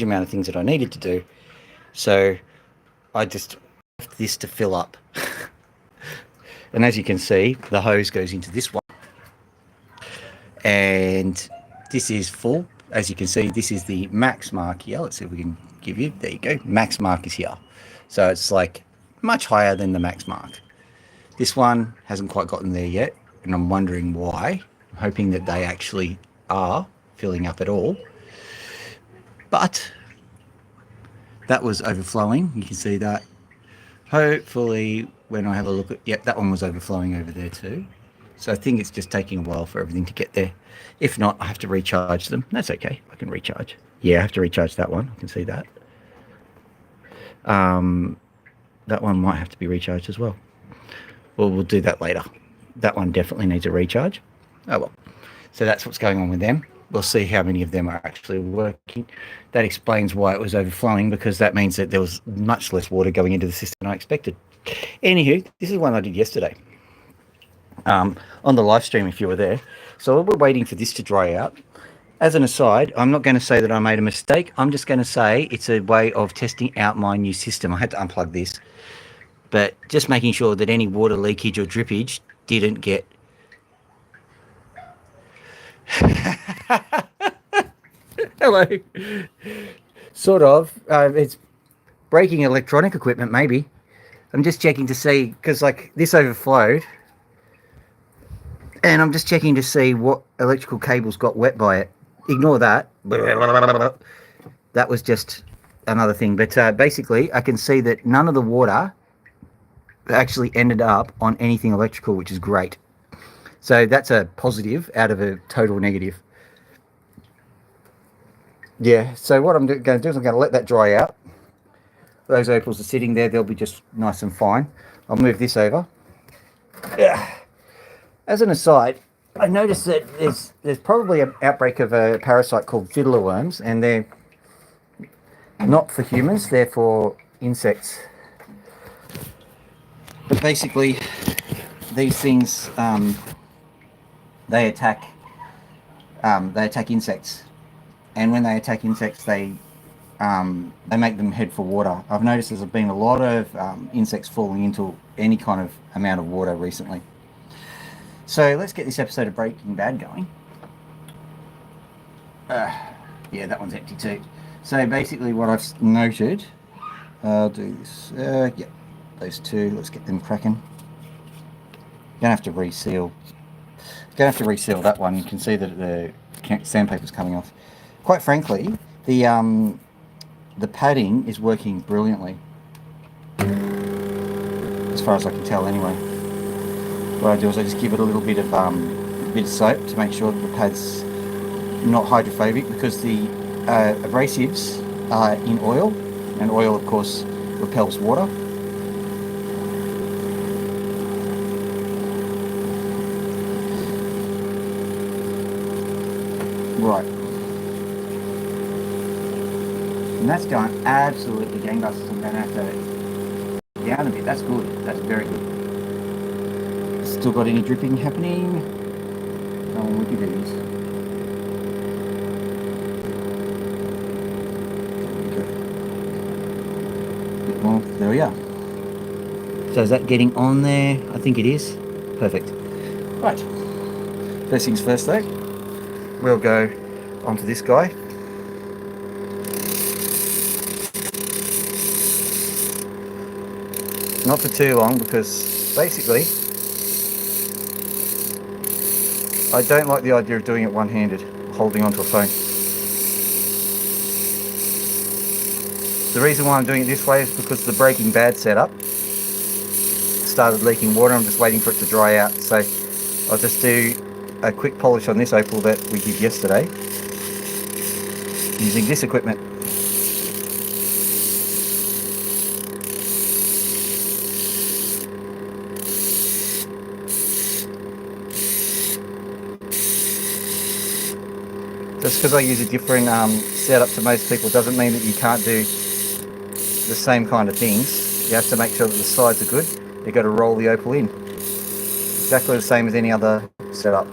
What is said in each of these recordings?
amount of things that I needed to do. So I just left this to fill up. And as you can see, the hose goes into this one. And this is full. As you can see, this is the max mark here. Let's see if we can give you. There you go. Max mark is here. So it's like much higher than the max mark. This one hasn't quite gotten there yet, and I'm wondering why. I'm hoping that they actually are filling up at all. But that was overflowing. You can see that. Hopefully, when I have a look at... Yep, that one was overflowing over there too. So I think it's just taking a while for everything to get there. If not, I have to recharge them. That's okay. I can recharge. Yeah, I have to recharge that one. I can see that. That one might have to be recharged as well. Well, we'll do that later. That one definitely needs a recharge. Oh, well. So that's what's going on with them. We'll see how many of them are actually working. That explains why it was overflowing, because that means that there was much less water going into the system than I expected. Anywho, this is one I did yesterday. On the live stream, if you were there. So we're waiting for this to dry out. As an aside, I'm not going to say that I made a mistake. I'm just going to say it's a way of testing out my new system. I had to unplug this, but just making sure that any water leakage or drippage didn't get... Hello. Sort of. It's breaking electronic equipment, maybe. I'm just checking to see, because like this overflowed, and I'm just checking to see what electrical cables got wet by it. Ignore that. That was just another thing. But basically, I can see that none of the water actually ended up on anything electrical, which is great. So that's a positive out of a total negative. Yeah, so what I'm going to do is I'm going to let that dry out. Those opals are sitting there. They'll be just nice and fine. I'll move this over. As an aside, I noticed that there's probably an outbreak of a parasite called fiddler worms, and they're not for humans, they're for insects. But basically, these things, they attack insects, and when they attack insects, they make them head for water. I've noticed there's been a lot of insects falling into any kind of amount of water recently. So let's get this episode of Breaking Bad going. Yeah, that one's empty too. So basically what I've noted, I'll do this, yeah, those two, let's get them cracking. Gonna have to reseal. Gonna have to reseal that one. You can see that the sandpaper's coming off. Quite frankly, the padding is working brilliantly, as far as I can tell anyway. What I do is I just give it a little bit of soap to make sure that the pad's not hydrophobic, because the abrasives are in oil, and oil of course repels water. Right. And that's going absolutely gangbusters. I'm going to have to down a bit. That's good. That's very good. Still got any dripping happening? Oh, look at these. Bit more. There we are. So is that getting on there? I think it is. Perfect. Right. First things first though, we'll go onto this guy. Not for too long, because basically I don't like the idea of doing it one-handed, holding onto a phone. The reason why I'm doing it this way is because the Breaking Bad setup started leaking water. I'm just waiting for it to dry out. So I'll just do a quick polish on this opal that we did yesterday using this equipment. Just because I use a different setup to most people doesn't mean that you can't do the same kind of things. You have to make sure that the sides are good. You've got to roll the opal in. Exactly the same as any other setup.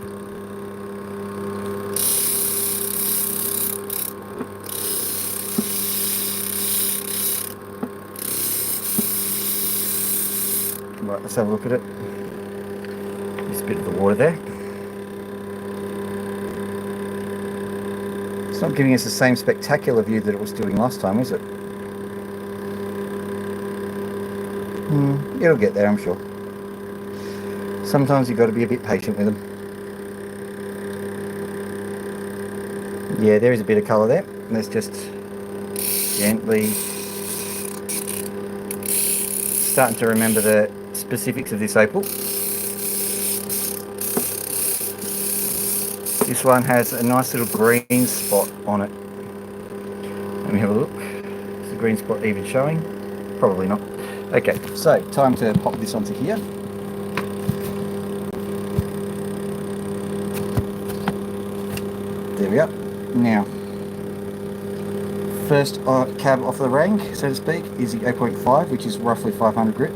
Right, let's have a look at it. There's a bit of the water there. It's not giving us the same spectacular view that it was doing last time, is it? It'll get there, I'm sure. Sometimes you've got to be a bit patient with them. Yeah, there is a bit of colour there. Let's just gently starting to remember the specifics of this opal. This one has a nice little green spot on it. Let me have a look. Is the green spot even showing? Probably not. Okay, so time to pop this onto here. There we are. Now, first cab off the rank, so to speak, is the 0.5, which is roughly 500 grit.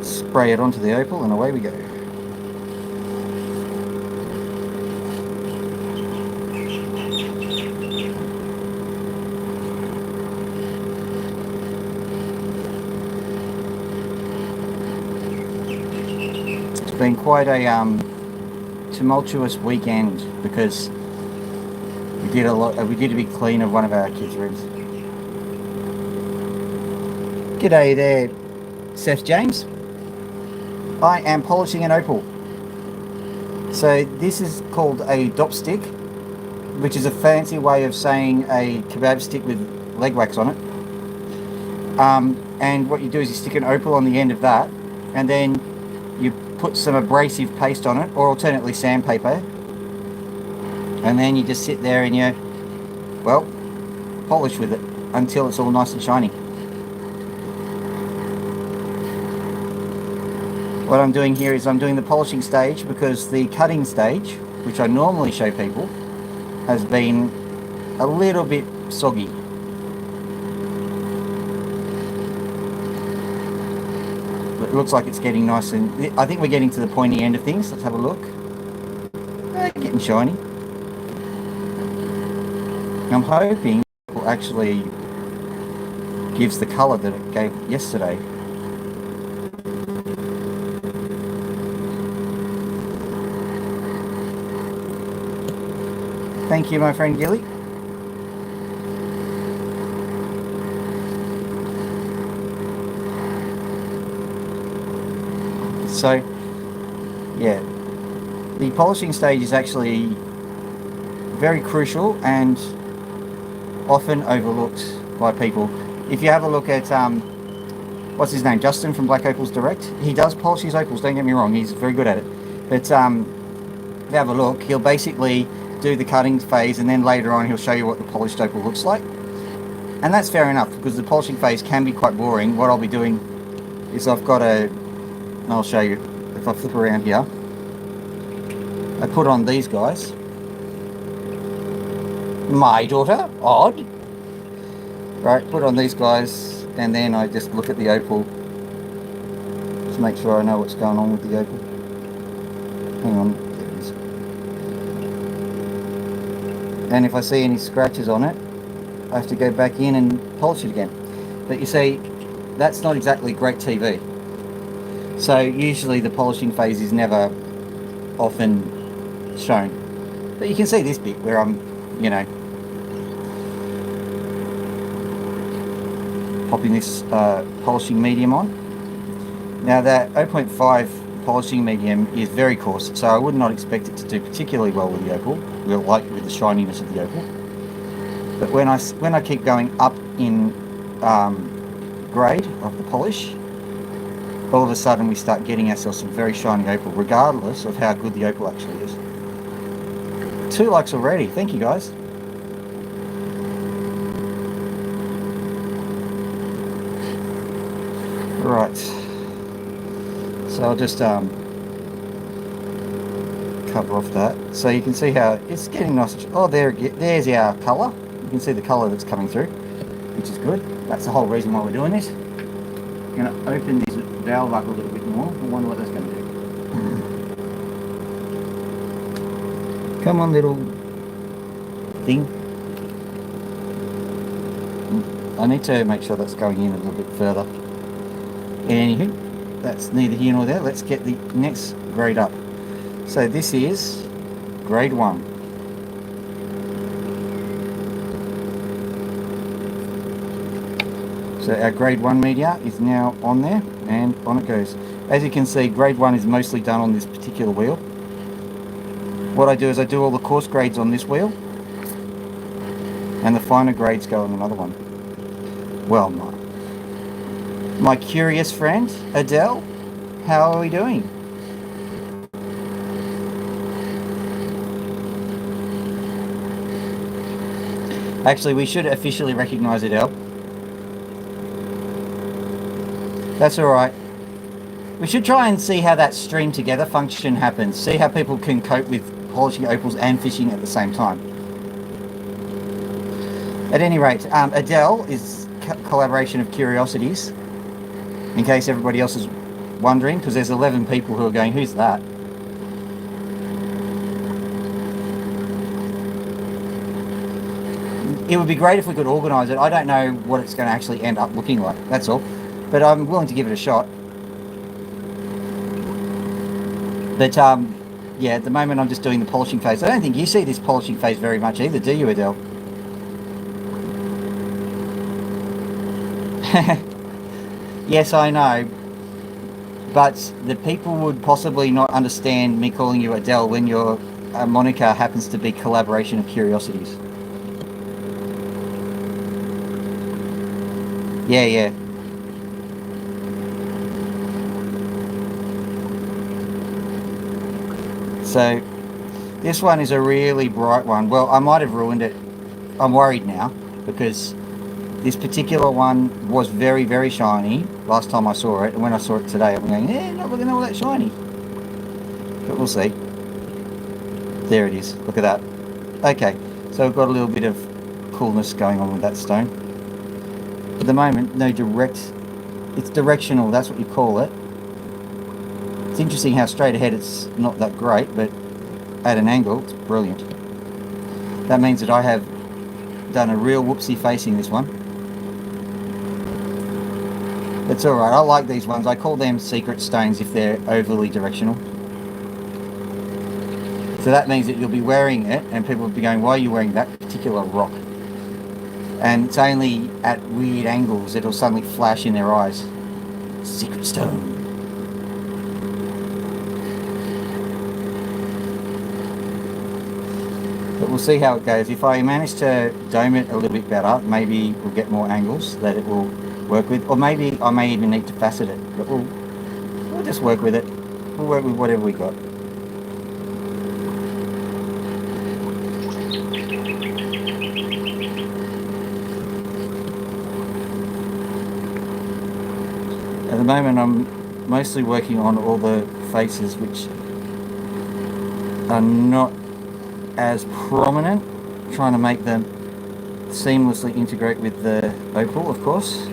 Spray it onto the opal and away we go. It's been quite a tumultuous weekend because we did a big clean of one of our kids' rooms. G'day there, Seth James. I am polishing an opal. So this is called a dop stick, which is a fancy way of saying a kebab stick with leg wax on it. And what you do is you stick an opal on the end of that, and then you put some abrasive paste on it, or alternately sandpaper, and then you just sit there and you, well, polish with it until it's all nice and shiny. What I'm doing here is I'm doing the polishing stage because the cutting stage, which I normally show people, has been a little bit soggy. But it looks like it's getting nice, and I think we're getting to the pointy end of things. Let's have a look. Getting shiny. I'm hoping it will actually gives the colour that it gave yesterday. Thank you, my friend Gilly. So, yeah, the polishing stage is actually very crucial and often overlooked by people. If you have a look at, what's his name, Justin from Black Opals Direct, he does polish his opals, don't get me wrong, he's very good at it. But if you have a look, he'll basically do the cutting phase and then later on he'll show you what the polished opal looks like. And that's fair enough because the polishing phase can be quite boring. What I'll be doing is I've got I'll show you if I flip around here. I put on these guys. My daughter, odd. Right, put on these guys and then I just look at the opal. Just make sure I know what's going on with the opal. Hang on, there it is. And if I see any scratches on it, I have to go back in and polish it again. But you see, that's not exactly great TV. So usually the polishing phase is never often shown. But you can see this bit where I'm, you know, popping this polishing medium on. Now that 0.5 polishing medium is very coarse, so I would not expect it to do particularly well with the opal, like with the shininess of the opal. But when I keep going up in grade of the polish, all of a sudden we start getting ourselves some very shiny opal, regardless of how good the opal actually is. 2 likes already, thank you guys. Right, so I'll just cover off that, so you can see how it's getting nice. Oh, there's our colour. You can see the colour that's coming through, which is good. That's the whole reason why we're doing this. I'm going to open this valve up a little bit more. I wonder what that's going to do. Come on, little thing. I need to make sure that's going in a little bit further. Anywho, that's neither here nor there. Let's get the next grade up. So this is grade 1. So our grade 1 media is now on there, and on it goes. As you can see, grade 1 is mostly done on this particular wheel. What I do is I do all the coarse grades on this wheel, and the finer grades go on another one. Well, my curious friend, Adele, how are we doing? Actually, we should officially recognize Adele. That's alright. We should try and see how that stream together function happens. See how people can cope with polishing opals and fishing at the same time. At any rate, Adele is collaboration of curiosities, in case everybody else is wondering, because there's 11 people who are going, who's that? It would be great if we could organise it. I don't know what it's going to actually end up looking like, that's all. But I'm willing to give it a shot. But yeah, at the moment I'm just doing the polishing phase. I don't think you see this polishing phase very much either, do you, Adele? Yes, I know. But the people would possibly not understand me calling you Adele when your moniker happens to be Collaboration of Curiosities. Yeah. So this one is a really bright one. Well, I might have ruined it. I'm worried now because this particular one was very, very shiny last time I saw it. And when I saw it today, I'm going, not looking all that shiny. But we'll see. There it is. Look at that. Okay, so we've got a little bit of coolness going on with that stone. At the moment, no direct. It's directional, that's what you call it. It's interesting how straight ahead it's not that great, but at an angle, it's brilliant. That means that I have done a real whoopsie facing this one. It's alright, I like these ones. I call them secret stones if they're overly directional. So that means that you'll be wearing it and people will be going, why are you wearing that particular rock? And it's only at weird angles it'll suddenly flash in their eyes. Secret stone. But we'll see how it goes. If I manage to dome it a little bit better, maybe we'll get more angles that it will work with. Or maybe I may even need to facet it. But we'll just work with it. We'll work with whatever we got. At the moment I'm mostly working on all the faces which are not as prominent, trying to make them seamlessly integrate with the opal, of course.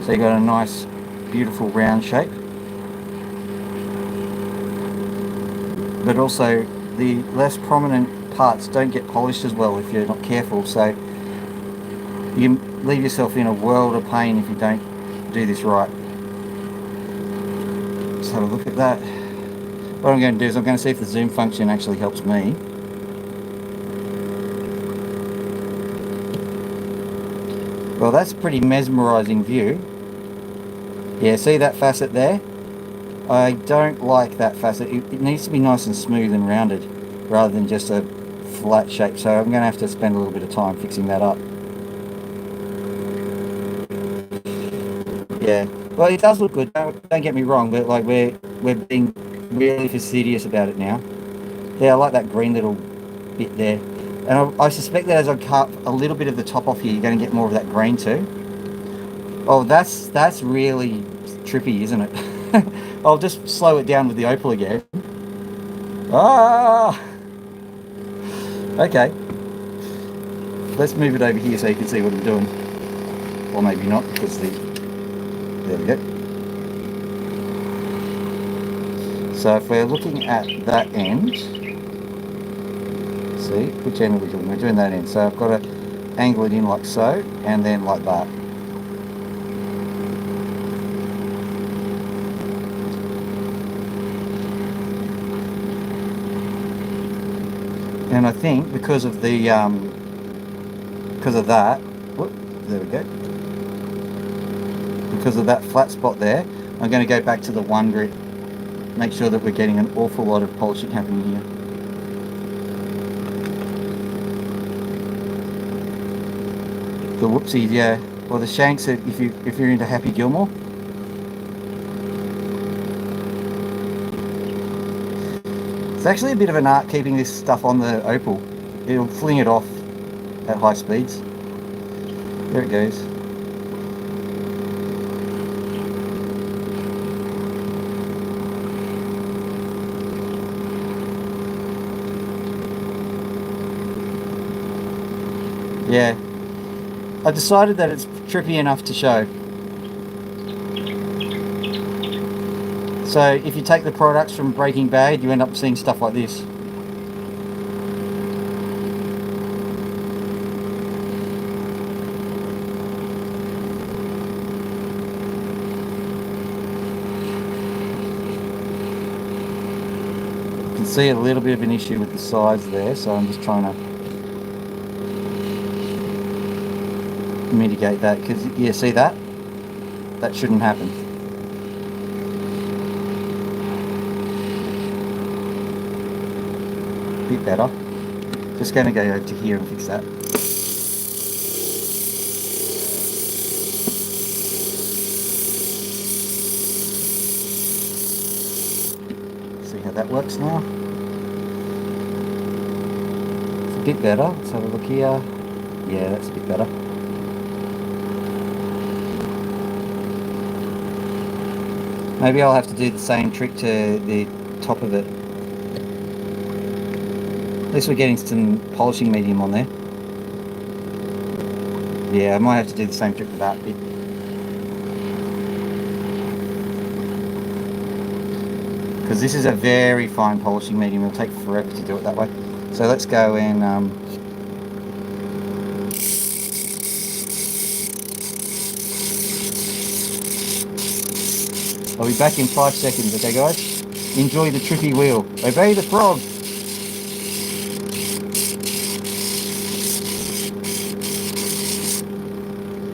So you got a nice beautiful round shape, but also the less prominent parts don't get polished as well if you're not careful, so you leave yourself in a world of pain if you don't do this right. Let's have a look at that. What I'm going to do is I'm going to see if the zoom function actually helps me. Well, that's a pretty mesmerising view. Yeah, see that facet there? I don't like that facet. It needs to be nice and smooth and rounded rather than just a flat shape. So I'm going to have to spend a little bit of time fixing that up. Yeah, well, it does look good. Don't get me wrong, but like we're being really fastidious about it now. Yeah, I like that green little bit there. And I suspect that as I cut a little bit of the top off here, you're going to get more of that green too. Oh, that's really trippy, isn't it? I'll just slow it down with the opal again. Ah! Okay. Let's move it over here so you can see what I'm doing. Or maybe not, because there we go. So if we're looking at that end, see, which end are we doing? We're doing that end. So I've got to angle it in like so, and then like that. And I think because of the because of that, whoop, there we go. Because of that flat spot there, I'm going to go back to the 1 grit. Make sure that we're getting an awful lot of polishing happening here. The whoopsies, yeah. Or the shanks, if you're into Happy Gilmore. It's actually a bit of an art keeping this stuff on the opal. It'll fling it off at high speeds. There it goes. Yeah. I decided that it's trippy enough to show. So if you take the products from Breaking Bad, you end up seeing stuff like this. You can see a little bit of an issue with the size there, so I'm just trying to mitigate that, because yeah, see that? That shouldn't happen. Bit better. Just going to go over to here and fix that. See how that works now. It's a bit better. Let's have a look here. Yeah, that's a bit better. Maybe I'll have to do the same trick to the top of it. At least we're getting some polishing medium on there. Yeah, I might have to do the same trick with that bit. Because this is a very fine polishing medium, it'll take forever to do it that way. So let's go and I'll be back in 5 seconds, okay guys? Enjoy the trippy wheel. Obey the frog!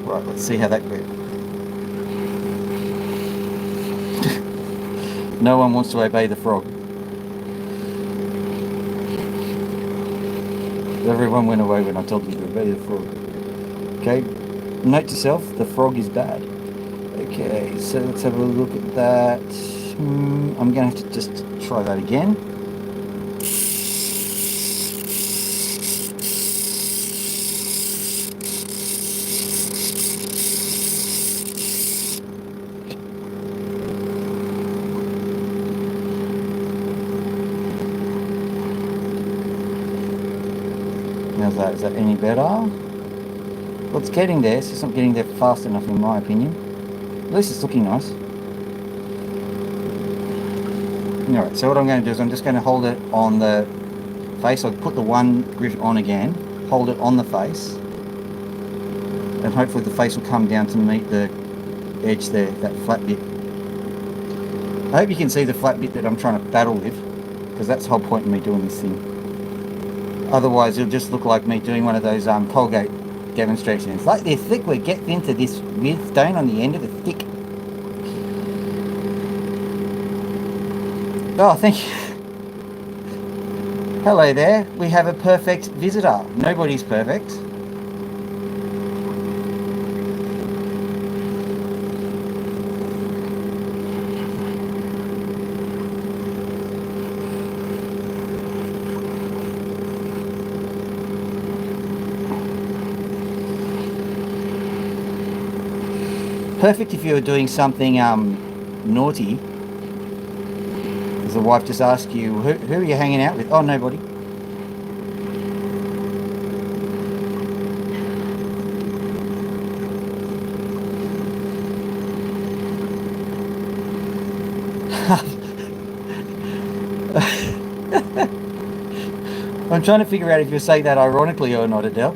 Right, let's see how that goes. No one wants to obey the frog. Everyone went away when I told them to obey the frog. Okay, note to self, the frog is bad. Okay, so let's have a look at that. I'm going to have to just try that again. How's that? Is that any better? Well, it's getting there. It's just not getting there fast enough in my opinion. At least it's looking nice. Alright, so what I'm going to do is I'm just going to hold it on the face. I'll put the 1 grit on again, hold it on the face, and hopefully the face will come down to meet the edge there, that flat bit. I hope you can see the flat bit that I'm trying to battle with, because that's the whole point of me doing this thing. Otherwise it'll just look like me doing one of those Colgate demonstrations. Like this thick, we get into this with stone on the end of the stick. Oh, thank you. Hello there. We have a perfect visitor. Nobody's perfect. Perfect if you're doing something naughty. The wife just asks you, who are you hanging out with? Oh, nobody. I'm trying to figure out if you're saying that ironically or not, Adele.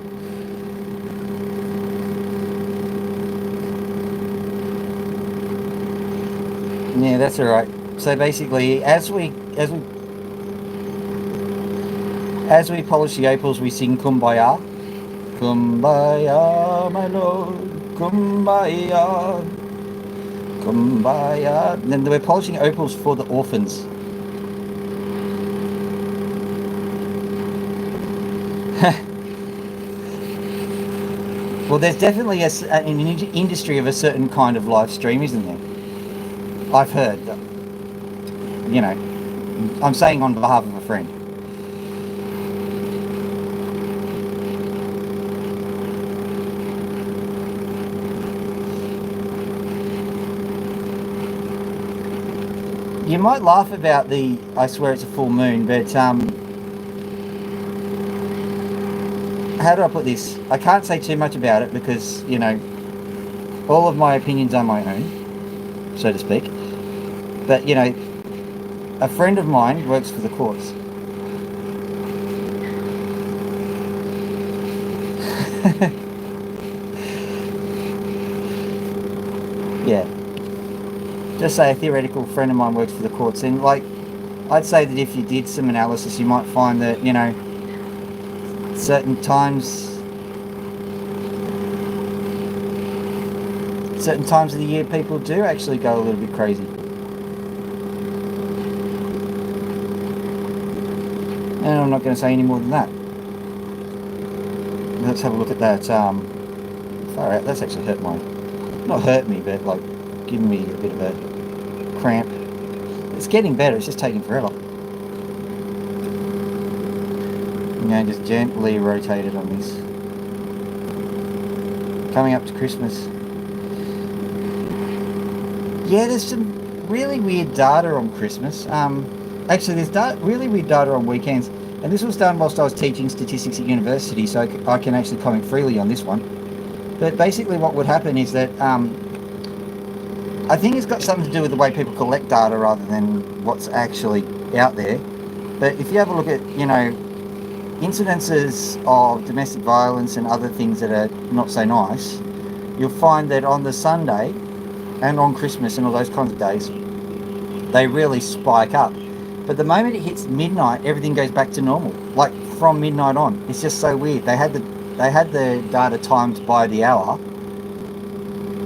Yeah, that's all right. So basically, as we As we polish the opals, we sing Kumbaya. Kumbaya, my lord, Kumbaya, Kumbaya. And then we're polishing opals for the orphans. Well, there's definitely an industry of a certain kind of live stream, isn't there? I've heard. You know, I'm saying on behalf of a friend. You might laugh about the, I swear it's a full moon, but how do I put this? I can't say too much about it because, you know, all of my opinions are my own, so to speak. But, you know, a friend of mine works for the courts. Yeah. Just say a theoretical friend of mine works for the courts, and like, I'd say that if you did some analysis, you might find that, you know, certain times of the year people do actually go a little bit crazy. And I'm not going to say any more than that. Let's have a look at that. Far out, that's actually hurt my, not hurt me, but like giving me a bit of a cramp. It's getting better, it's just taking forever. You know, just gently rotate it on this. Coming up to Christmas. Yeah, there's some really weird data on Christmas. Actually, there's really weird data on weekends. And this was done whilst I was teaching statistics at university, so I can actually comment freely on this one. But basically what would happen is that I think it's got something to do with the way people collect data rather than what's actually out there. But if you have a look at, you know, incidences of domestic violence and other things that are not so nice, you'll find that on the Sunday and on Christmas and all those kinds of days, they really spike up. But the moment it hits midnight, everything goes back to normal. Like from midnight on, it's just so weird. They had the data timed by the hour,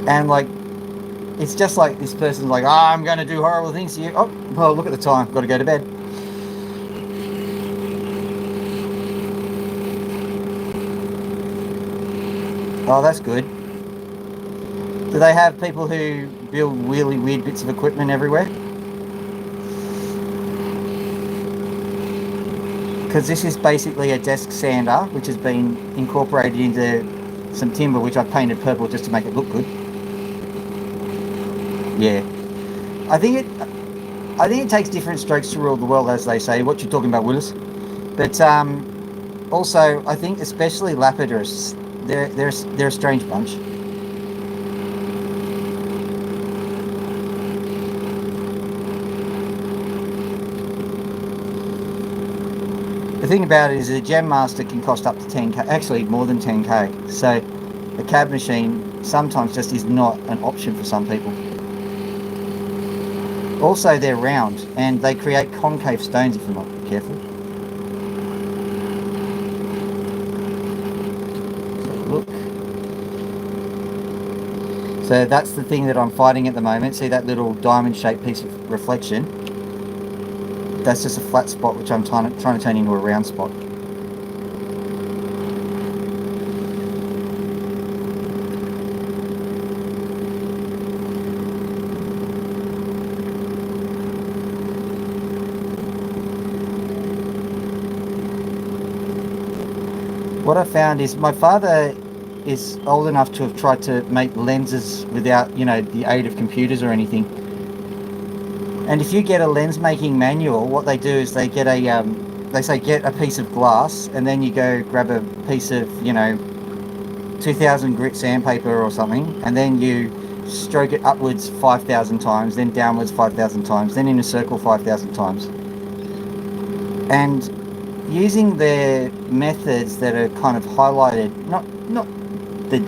and like, it's just like this person's like, I'm going to do horrible things to you. Oh, well, look at the time. Got to go to bed. Oh, that's good. Do they have people who build really weird bits of equipment everywhere? Because this is basically a desk sander, which has been incorporated into some timber, which I've painted purple just to make it look good. Yeah. I think it takes different strokes to rule the world, as they say. What you're talking about, Willis. But also, I think especially lapidarists, they're a strange bunch. The thing about it is a gem master can cost up to 10k, actually more than 10k. So a cab machine sometimes just is not an option for some people. Also, they're round and they create concave stones if you're not careful. Look. So that's the thing that I'm fighting at the moment. See that little diamond-shaped piece of reflection? That's just a flat spot which I'm trying to turn into a round spot. What I found is my father is old enough to have tried to make lenses without, you know, the aid of computers or anything. And if you get a lens making manual, what they do is they get they say get a piece of glass, and then you go grab a piece of, you know, 2000 grit sandpaper or something, and then you stroke it upwards 5,000 times, then downwards 5,000 times, then in a circle 5,000 times. And using their methods that are kind of highlighted, not the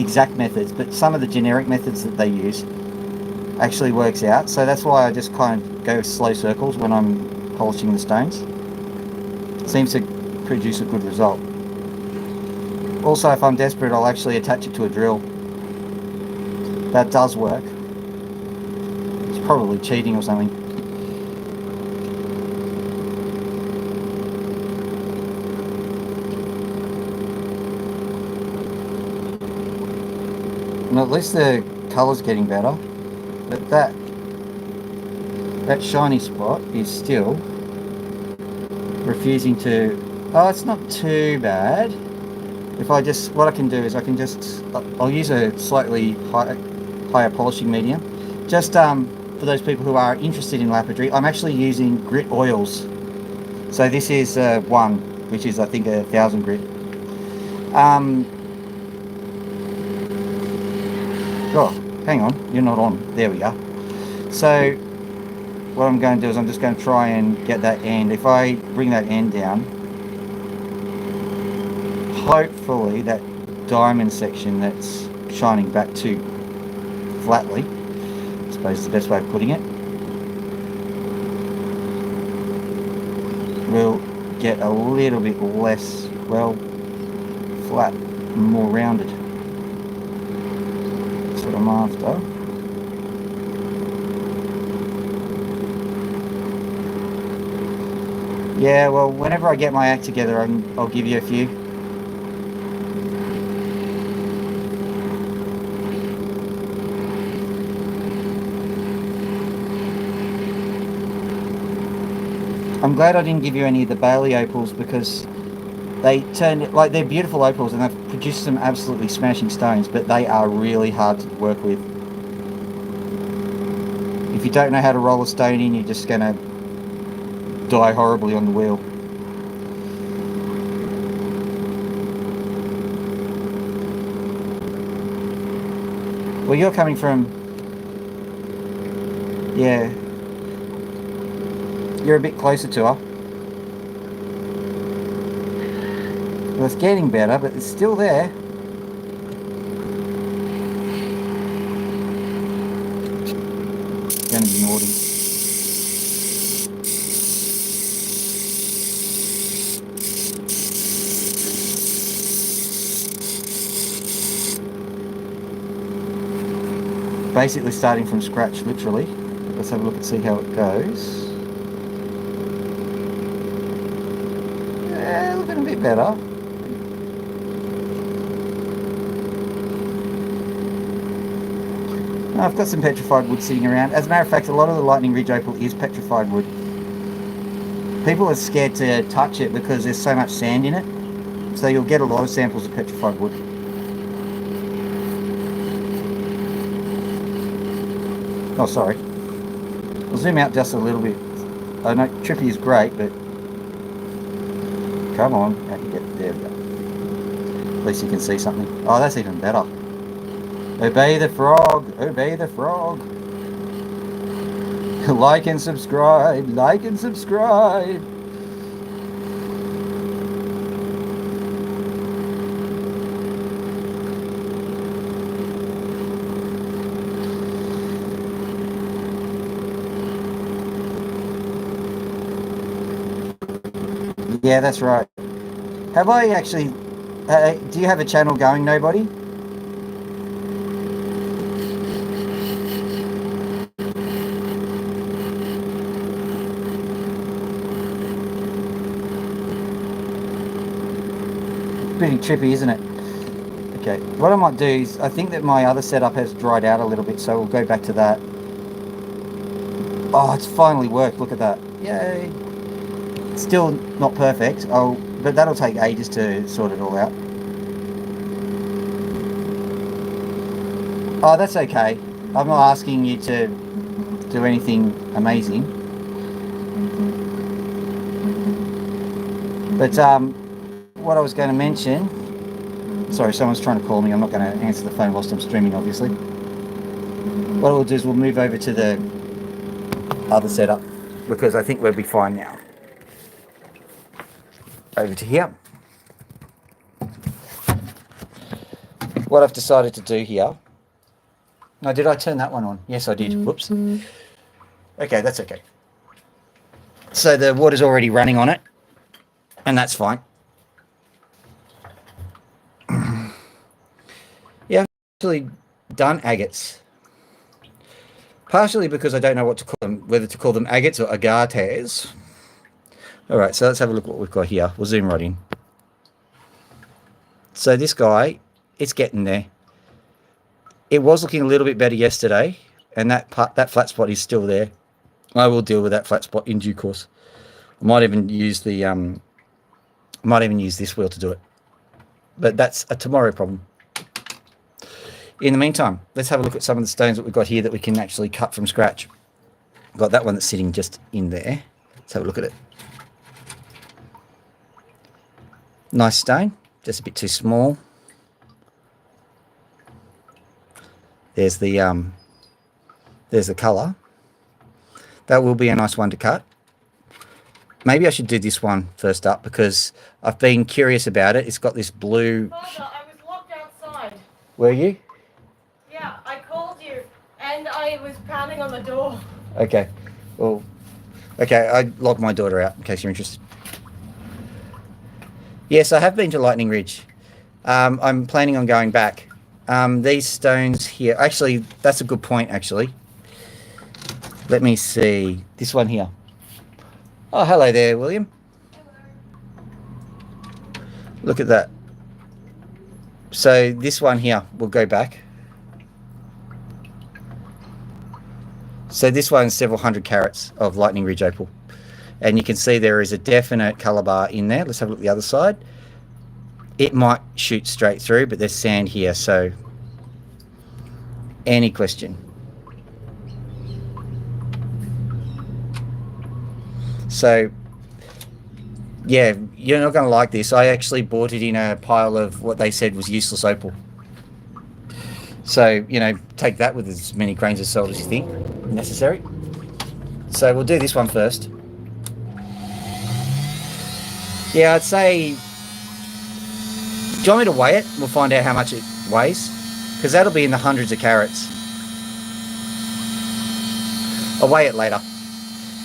exact methods, but some of the generic methods that they use, actually works out. So that's why I just kind of go slow circles when I'm polishing the stones. Seems to produce a good result. Also, if I'm desperate, I'll actually attach it to a drill. That does work. It's probably cheating or something. And at least the colour's getting better. But that shiny spot is still refusing to... Oh, it's not too bad. If I just... What I can do is I can just... I'll use a slightly higher polishing medium. Just for those people who are interested in lapidary, I'm actually using grit oils. So this is one, which is I think 1,000 grit. Oh, hang on, you're not on. There we are. So what I'm going to do is I'm just going to try and get that end. If I bring that end down, hopefully that diamond section that's shining back too flatly, I suppose is the best way of putting it, will get a little bit less, well, flat and more rounded. That's what I'm after. Yeah, well, whenever I get my act together, I'll give you a few. I'm glad I didn't give you any of the Bailey opals because they turn, like, they're beautiful opals and they've produced some absolutely smashing stones, but they are really hard to work with. If you don't know how to roll a stone in, you're just going to die horribly on the wheel. Well, you're coming from, yeah, you're a bit closer to her. Well, it's getting better, but it's still there. It's going to be naughty. Basically starting from scratch, literally. Let's have a look and see how it goes. Yeah, looking a bit better. I've got some petrified wood sitting around. As a matter of fact, a lot of the Lightning Ridge opal is petrified wood. People are scared to touch it because there's so much sand in it. So you'll get a lot of samples of petrified wood. Oh, sorry. I'll zoom out just a little bit. I know Trippy is great, but come on, out you get. There we go. At least you can see something. Oh, that's even better. Obey the frog. Obey the frog. Like and subscribe. Like and subscribe. Yeah, that's right. Have I actually... do you have a channel going, nobody? Pretty trippy, isn't it? Okay, what I might do is... I think that my other setup has dried out a little bit, so we'll go back to that. Oh, it's finally worked. Look at that. Yay. Still not perfect, but that'll take ages to sort it all out. Oh, that's okay. I'm not asking you to do anything amazing. But what I was going to mention... Sorry, someone's trying to call me. I'm not going to answer the phone whilst I'm streaming, obviously. What we'll do is we'll move over to the other setup because I think we'll be fine now. Over to here. What I've decided to do here... Now, did I turn that one on? Yes, I did. Whoops. Okay, that's okay. So the water's already running on it, and that's fine. actually done agates. Partially because I don't know what to call them, whether to call them agates or agates. All right, so let's have a look at what we've got here. We'll zoom right in. So this guy, it's getting there. It was looking a little bit better yesterday, and that flat spot is still there. I will deal with that flat spot in due course. I might even use the this wheel to do it, but that's a tomorrow problem. In the meantime, let's have a look at some of the stones that we've got here that we can actually cut from scratch. I've got that one that's sitting just in there. Let's have a look at it. Nice stone, just a bit too small. There's the colour. That will be a nice one to cut. Maybe I should do this one first up because I've been curious about it. It's got this blue... Father, I was locked outside. Were you? Yeah, I called you and I was pounding on the door. Okay. Well, okay, I logged my daughter out in case you're interested. Yes, I have been to Lightning Ridge. I'm planning on going back. These stones here... Actually, that's a good point, actually. Let me see. This one here. Oh, hello there, William. Hello. Look at that. So this one here will go back. So this one's several hundred carats of Lightning Ridge opal. And you can see there is a definite colour bar in there. Let's have a look at the other side. It might shoot straight through, but there's sand here, so any question. So, yeah, you're not going to like this. I actually bought it in a pile of what they said was useless opal. So, you know, take that with as many grains of salt as you think necessary. So we'll do this one first. Yeah, I'd say... Do you want me to weigh it? We'll find out how much it weighs. Because that'll be in the hundreds of carats. I'll weigh it later.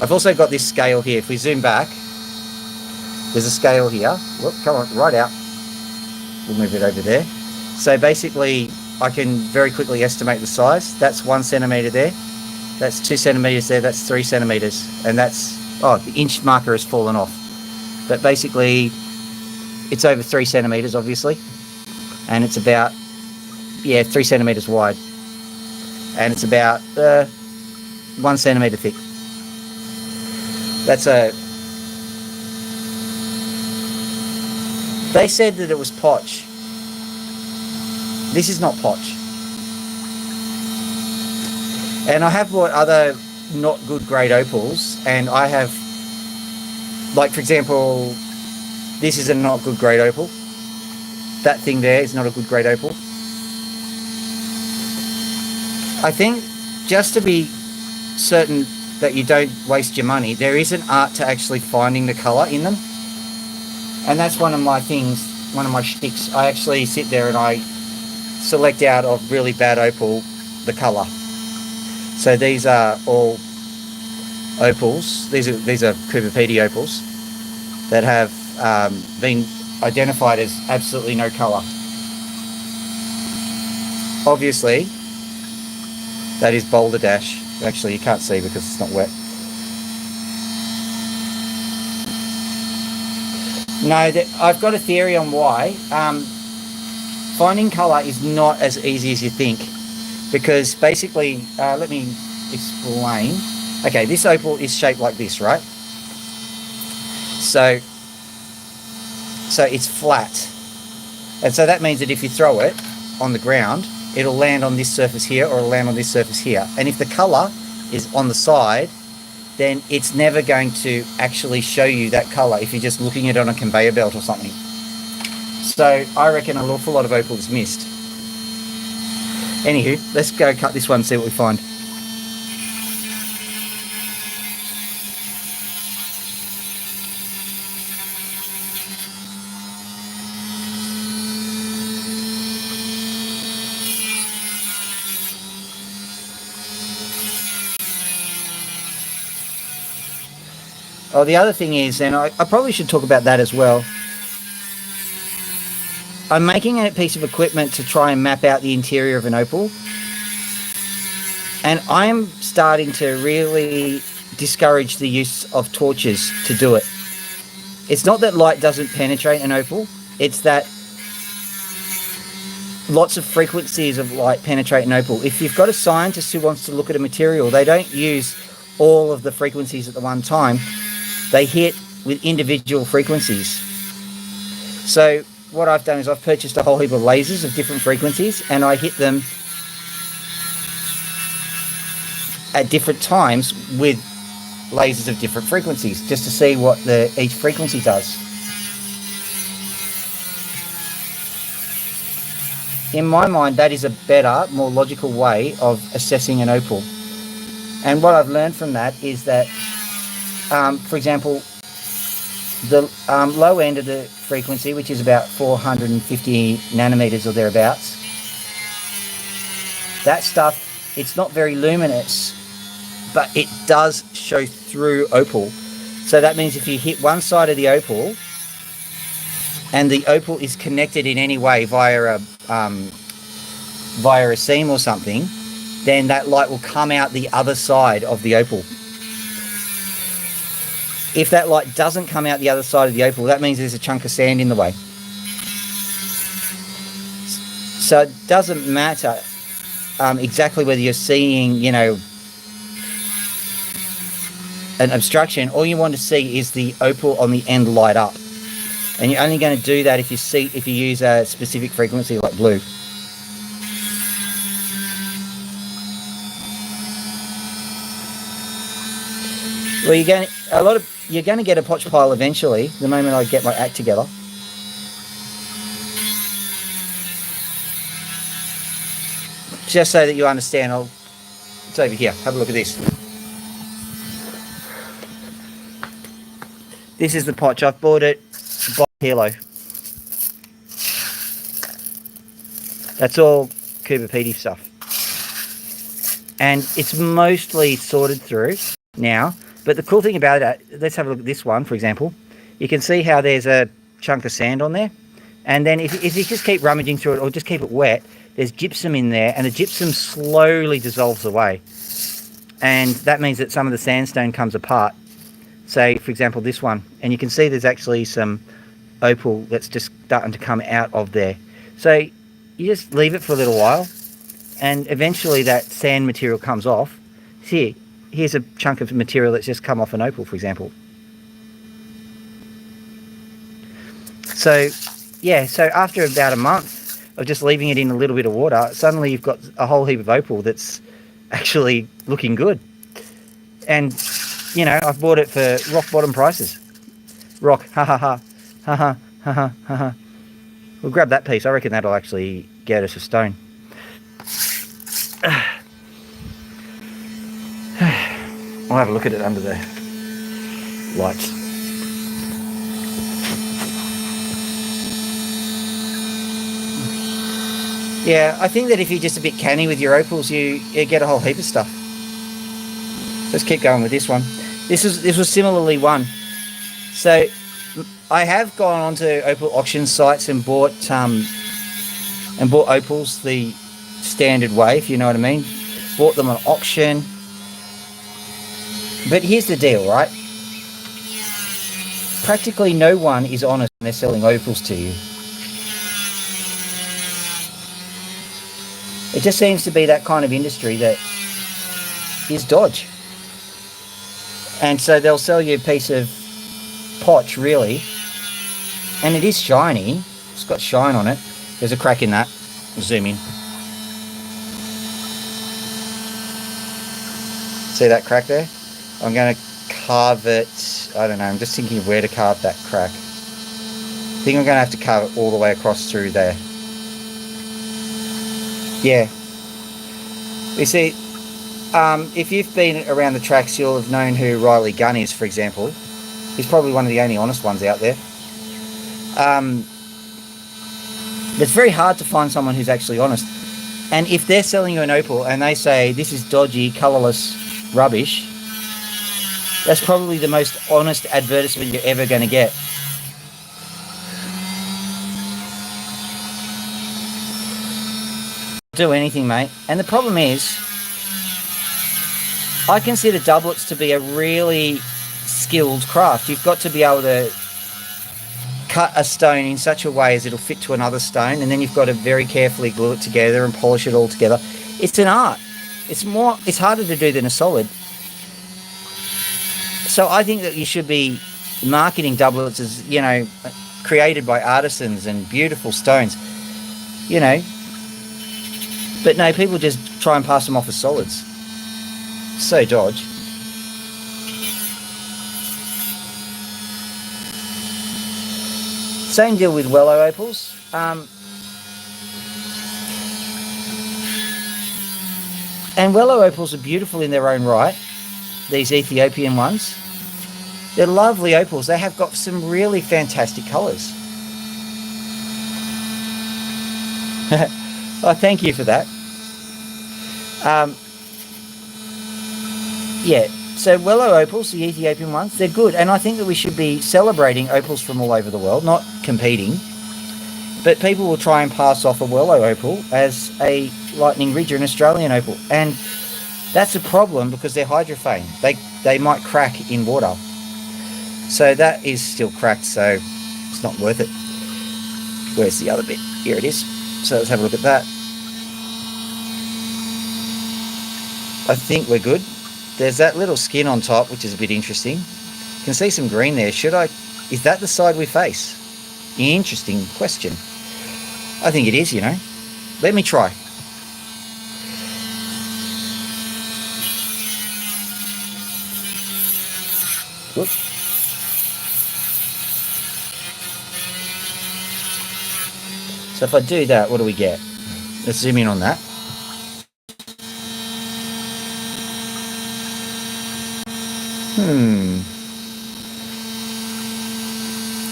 I've also got this scale here. If we zoom back, there's a scale here. Whoop, come on, right out. We'll move it over there. So basically, I can very quickly estimate the size. That's 1 centimetre there. That's 2 centimetres there. That's 3 centimetres. And that's... Oh, the inch marker has fallen off. But basically, it's over 3 centimetres, obviously. And it's about, yeah, 3 centimetres wide. And it's about 1 centimetre thick. That's a... They said that it was potch. This is not potch. And I have bought other not good grade opals, and I have, like for example, this is a not good grade opal. That thing there is not a good grade opal. I think just to be certain that you don't waste your money, there is an art to actually finding the colour in them. And that's one of my things, one of my shticks. I actually sit there and I select out of really bad opal the colour. So these are all opals. These are Cooper Pedy opals that have been identified as absolutely no colour. Obviously, that is Boulder Dash. Actually, you can't see because it's not wet. No, I've got a theory on why. Finding colour is not as easy as you think, because basically, let me explain. Okay, this opal is shaped like this, right? So it's flat. And so that means that if you throw it on the ground, it'll land on this surface here or it'll land on this surface here. And if the colour is on the side, then it's never going to actually show you that colour if you're just looking at it on a conveyor belt or something. So I reckon an awful lot of opal is missed. Anywho, let's go cut this one and see what we find. Oh, the other thing is, and I probably should talk about that as well. I'm making a piece of equipment to try and map out the interior of an opal. And I'm starting to really discourage the use of torches to do it. It's not that light doesn't penetrate an opal, it's that lots of frequencies of light penetrate an opal. If you've got a scientist who wants to look at a material, they don't use all of the frequencies at the one time. They hit with individual frequencies. So what I've done is I've purchased a whole heap of lasers of different frequencies, and I hit them at different times with lasers of different frequencies, just to see what each frequency does. In my mind, that is a better, more logical way of assessing an opal. And what I've learned from that is that, for example, the low end of the frequency, which is about 450 nanometers or thereabouts, that stuff, it's not very luminous, but it does show through opal. So that means if you hit one side of the opal and the opal is connected in any way via a seam or something, then that light will come out the other side of the opal. If that light doesn't come out the other side of the opal, that means there's a chunk of sand in the way. So it doesn't matter exactly whether you're seeing, you know, an obstruction. All you want to see is the opal on the end light up, and you're only going to do that if you use a specific frequency like blue. Well, you're going to get a potch pile eventually, the moment I get my act together. Just so that you understand, it's over here. Have a look at this. This is the potch. I've bought it by kilo. That's all Cooper Petey stuff. And it's mostly sorted through now. But the cool thing about it, let's have a look at this one, for example. You can see how there's a chunk of sand on there. And then if you just keep rummaging through it or just keep it wet, there's gypsum in there, and the gypsum slowly dissolves away. And that means that some of the sandstone comes apart. Say, for example, this one. And you can see there's actually some opal that's just starting to come out of there. So you just leave it for a little while, and eventually that sand material comes off. See, here's a chunk of material that's just come off an opal, for example. So, yeah, so after about a month of just leaving it in a little bit of water, suddenly you've got a whole heap of opal that's actually looking good. And, you know, I've bought it for rock bottom prices. Rock, ha ha ha, ha ha ha ha ha ha. We'll grab that piece. I reckon that'll actually get us a stone. I'll have a look at it under the lights. Yeah, I think that if you're just a bit canny with your opals, you get a whole heap of stuff. Let's keep going with this one. This was similarly one. So I have gone onto opal auction sites and bought opals the standard way, if you know what I mean. Bought them on auction. But here's the deal, right? Practically no one is honest when they're selling opals to you. It just seems to be that kind of industry that is dodge. And so they'll sell you a piece of potch, really, and it is shiny. It's got shine on it. There's a crack in that. Zoom in. See that crack there? I'm going to carve it. I don't know. I'm just thinking of where to carve that crack. I think I'm going to have to carve it all the way across through there. Yeah. You see, if you've been around the tracks, you'll have known who Riley Gunn is, for example. He's probably one of the only honest ones out there. It's very hard to find someone who's actually honest. And if they're selling you an opal and they say, this is dodgy, colourless rubbish, that's probably the most honest advertisement you're ever going to get. do anything, mate. And the problem is, I consider doublets to be a really skilled craft. You've got to be able to cut a stone in such a way as it'll fit to another stone, and then you've got to very carefully glue it together and polish it all together. It's an art. It's harder to do than a solid. So I think that you should be marketing doublets as, you know, created by artisans and beautiful stones, you know. But no, people just try and pass them off as solids. So dodge. Same deal with Wellow opals. And Wellow opals are beautiful in their own right. These Ethiopian ones. They're lovely opals. They have got some really fantastic colours. Oh, thank you for that. Yeah, so Wellow opals, the Ethiopian ones, they're good. And I think that we should be celebrating opals from all over the world, not competing. But people will try and pass off a Wellow opal as a Lightning Ridge or an Australian opal. And that's a problem because they're hydrophane. They might crack in water. So that is still cracked, so it's not worth it. Where's the other bit? Here it is. So let's have a look at that. I think we're good. There's that little skin on top, which is a bit interesting. You can see some green there. Is that the side we face? Interesting question. I think it is, you know. Let me try. Whoops. So if I do that, what do we get? Let's zoom in on that.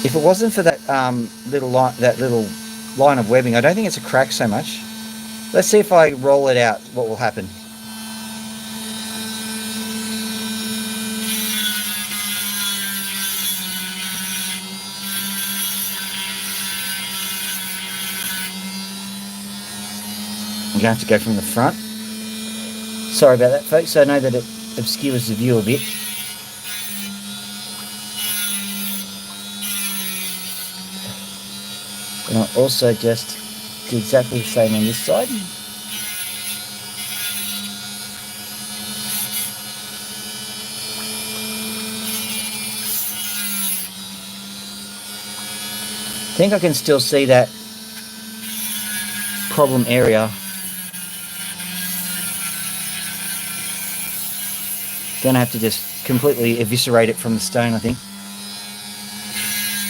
If it wasn't for that little line of webbing, I don't think it's a crack so much. Let's see if I roll it out, what will happen. I'm going to have to go from the front. Sorry about that, folks. I know that it obscures the view a bit. And I'll also just do exactly the same on this side. I think I can still see that problem area. Gonna have to just completely eviscerate it from the stone, I think.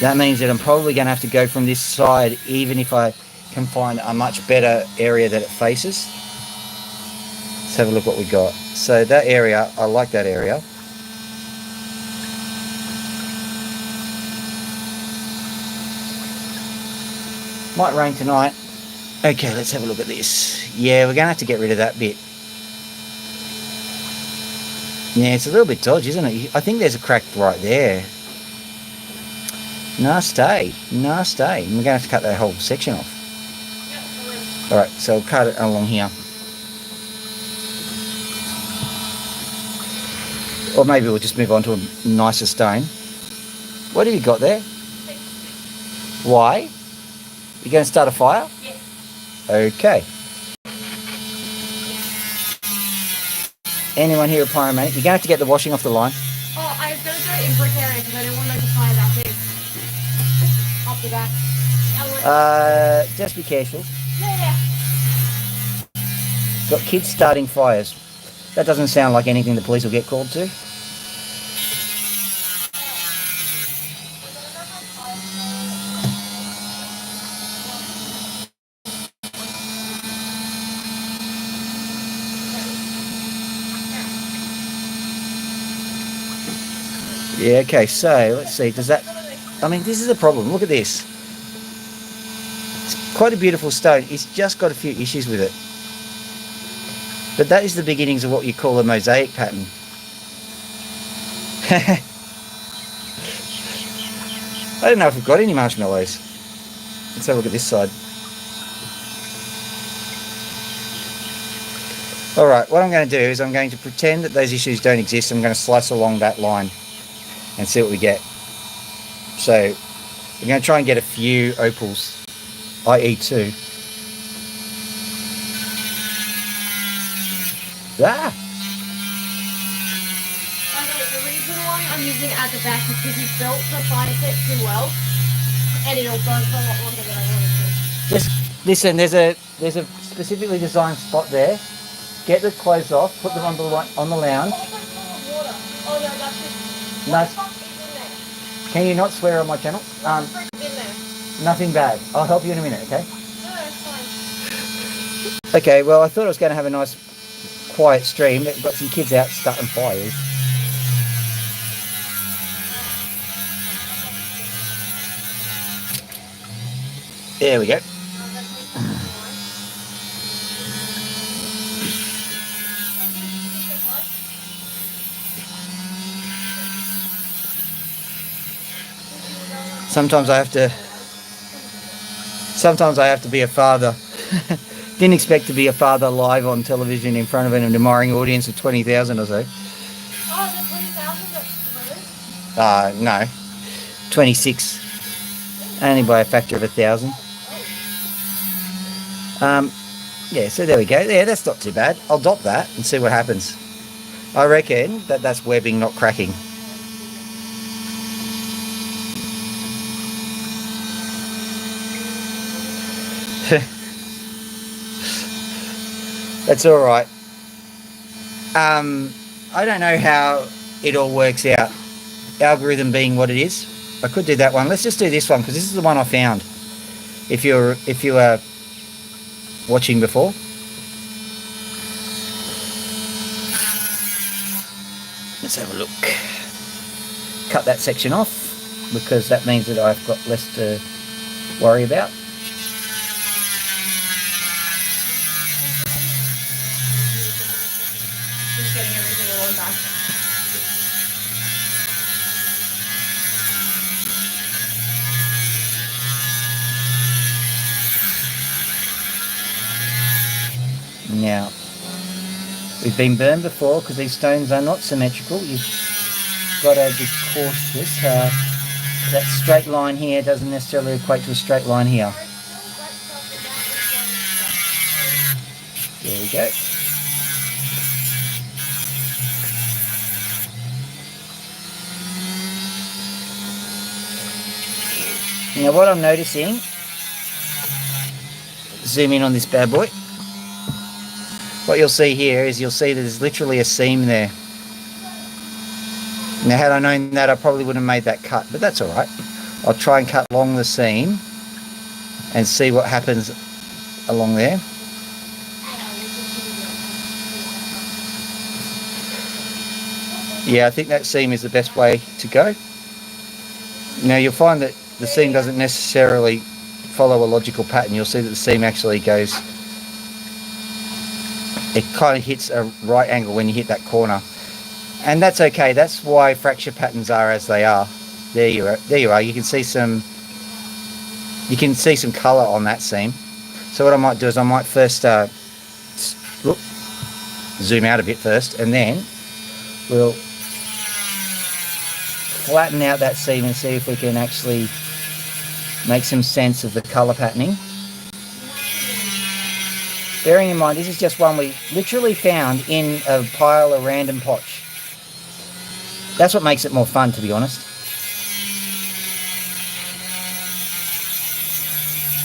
That means that I'm probably going to have to go from this side, even if I can find a much better area that it faces. Let's have a look what we got. So that area, I like that area. Might rain tonight. Okay, let's have a look at this. Yeah, we're going to have to get rid of that bit. Yeah, it's a little bit dodgy, isn't it? I think there's a crack right there. Nasty. We're going to have to cut that whole section off. Alright, so I'll cut it along here. Or maybe we'll just move on to a nicer stone. What have you got there? Why? You going to start a fire? Yes. Okay. Anyone here a pyromaniac? You're going to have to get the washing off the line. Oh, I was going to do it in brick area because I didn't want to make a fire that big. After that. Just be careful. Yeah. Got kids starting fires. That doesn't sound like anything the police will get called to. Yeah, okay, so let's see, does that... I mean, this is a problem. Look at this. It's quite a beautiful stone. It's just got a few issues with it. But that is the beginnings of what you call a mosaic pattern. I don't know if we've got any marshmallows. Let's have a look at this side. All right, what I'm going to do is I'm going to pretend that those issues don't exist. I'm going to slice along that line and see what we get. So we're going to try and get a few opals, i.e. 2. Ah! Okay, the reason why I'm using at the back is because you built the Facet too well, and it'll burn for a lot longer than I wanted to. Just listen. There's a specifically designed spot there. Get the clothes off. Put them on the lounge. Oh, that's full of water. Oh no, that's just. No. What the fuck is in there? Can you not swear on my channel? What the frick is in there? Nothing bad. I'll help you in a minute. Okay. No, it's fine. Okay. Well, I thought I was going to have a nice, quiet stream. We've got some kids out starting fires. There we go. Sometimes I have to be a father. Didn't expect to be a father live on television in front of an admiring audience of 20,000 or so. Oh, is it 20,000 at the moment? No. 26. Only by a factor of 1,000. Yeah, so there we go. Yeah, that's not too bad. I'll dot that and see what happens. I reckon that's webbing, not cracking. That's all right. I don't know how it all works out. Algorithm being what it is. I could do that one. Let's just do this one because this is the one I found. If you were watching before. Let's have a look. Cut that section off because that means that I've got less to worry about. Just getting everything all back. Now, we've been burned before because these stones are not symmetrical. You've got to be cautious. That straight line here doesn't necessarily equate to a straight line here. There we go. Now what I'm noticing, zoom in on this bad boy. What you'll see here is you'll see that there's literally a seam there. Now had I known that I probably wouldn't have made that cut, but that's alright. I'll try and cut along the seam and see what happens along there. Yeah, I think that seam is the best way to go. Now you'll find that the seam doesn't necessarily follow a logical pattern. You'll see that the seam actually goes, it kind of hits a right angle when you hit that corner. And that's okay. That's why fracture patterns are as they are. There you are. There you are. You can see some colour on that seam. So what I might do is I might first zoom out a bit first, and then we'll flatten out that seam and see if we can actually make some sense of the colour patterning. Bearing in mind, this is just one we literally found in a pile of random potch. That's what makes it more fun, to be honest.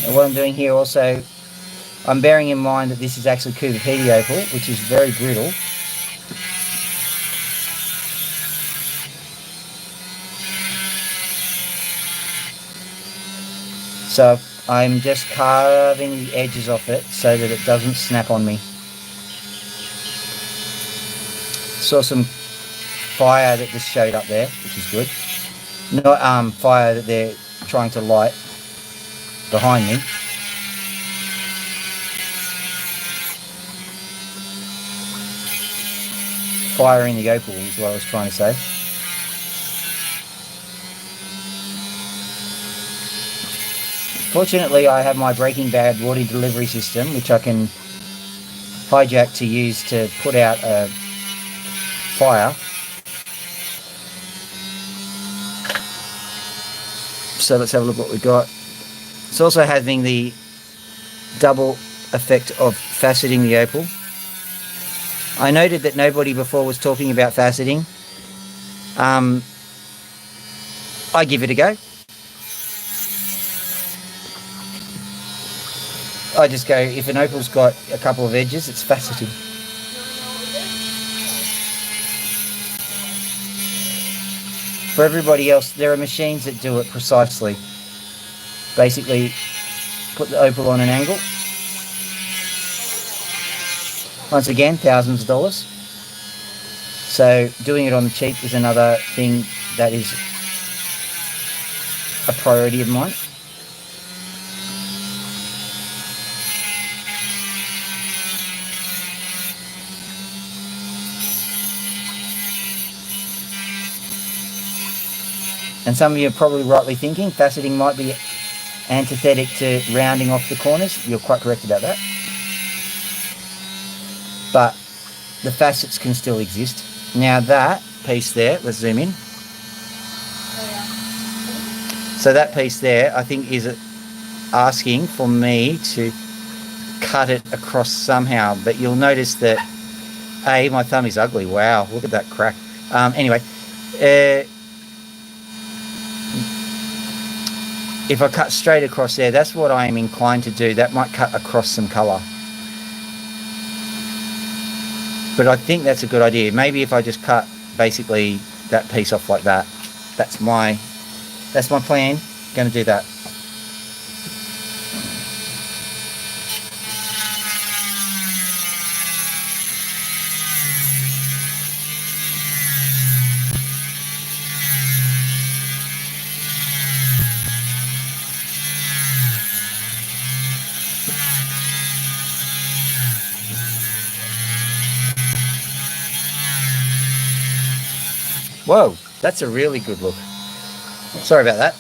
And what I'm doing here also, I'm bearing in mind that this is actually Cubopedia opal, which is very brittle. So I'm just carving the edges off it so that it doesn't snap on me. Saw some fire that just showed up there, which is good. Not fire that they're trying to light behind me. Fire in the opal is what I was trying to say. Fortunately, I have my Breaking Bad water delivery system, which I can hijack to use to put out a fire. So let's have a look what we got. It's also having the double effect of faceting the opal. I noted that nobody before was talking about faceting. I give it a go. I just go, if an opal's got a couple of edges, it's faceted. For everybody else, there are machines that do it precisely. Basically, put the opal on an angle. Once again, thousands of dollars. So doing it on the cheap is another thing that is a priority of mine. And some of you are probably rightly thinking faceting might be antithetic to rounding off the corners. You're quite correct about that. But the facets can still exist. Now that piece there, let's zoom in. So that piece there, I think, is asking for me to cut it across somehow. But you'll notice that, my thumb is ugly. Wow, look at that crack. Anyway, if I cut straight across there, that's what I am inclined to do. That might cut across some colour. But I think that's a good idea. Maybe if I just cut basically that piece off like that. That's my plan. Going to do that. Whoa, that's a really good look. Sorry about that.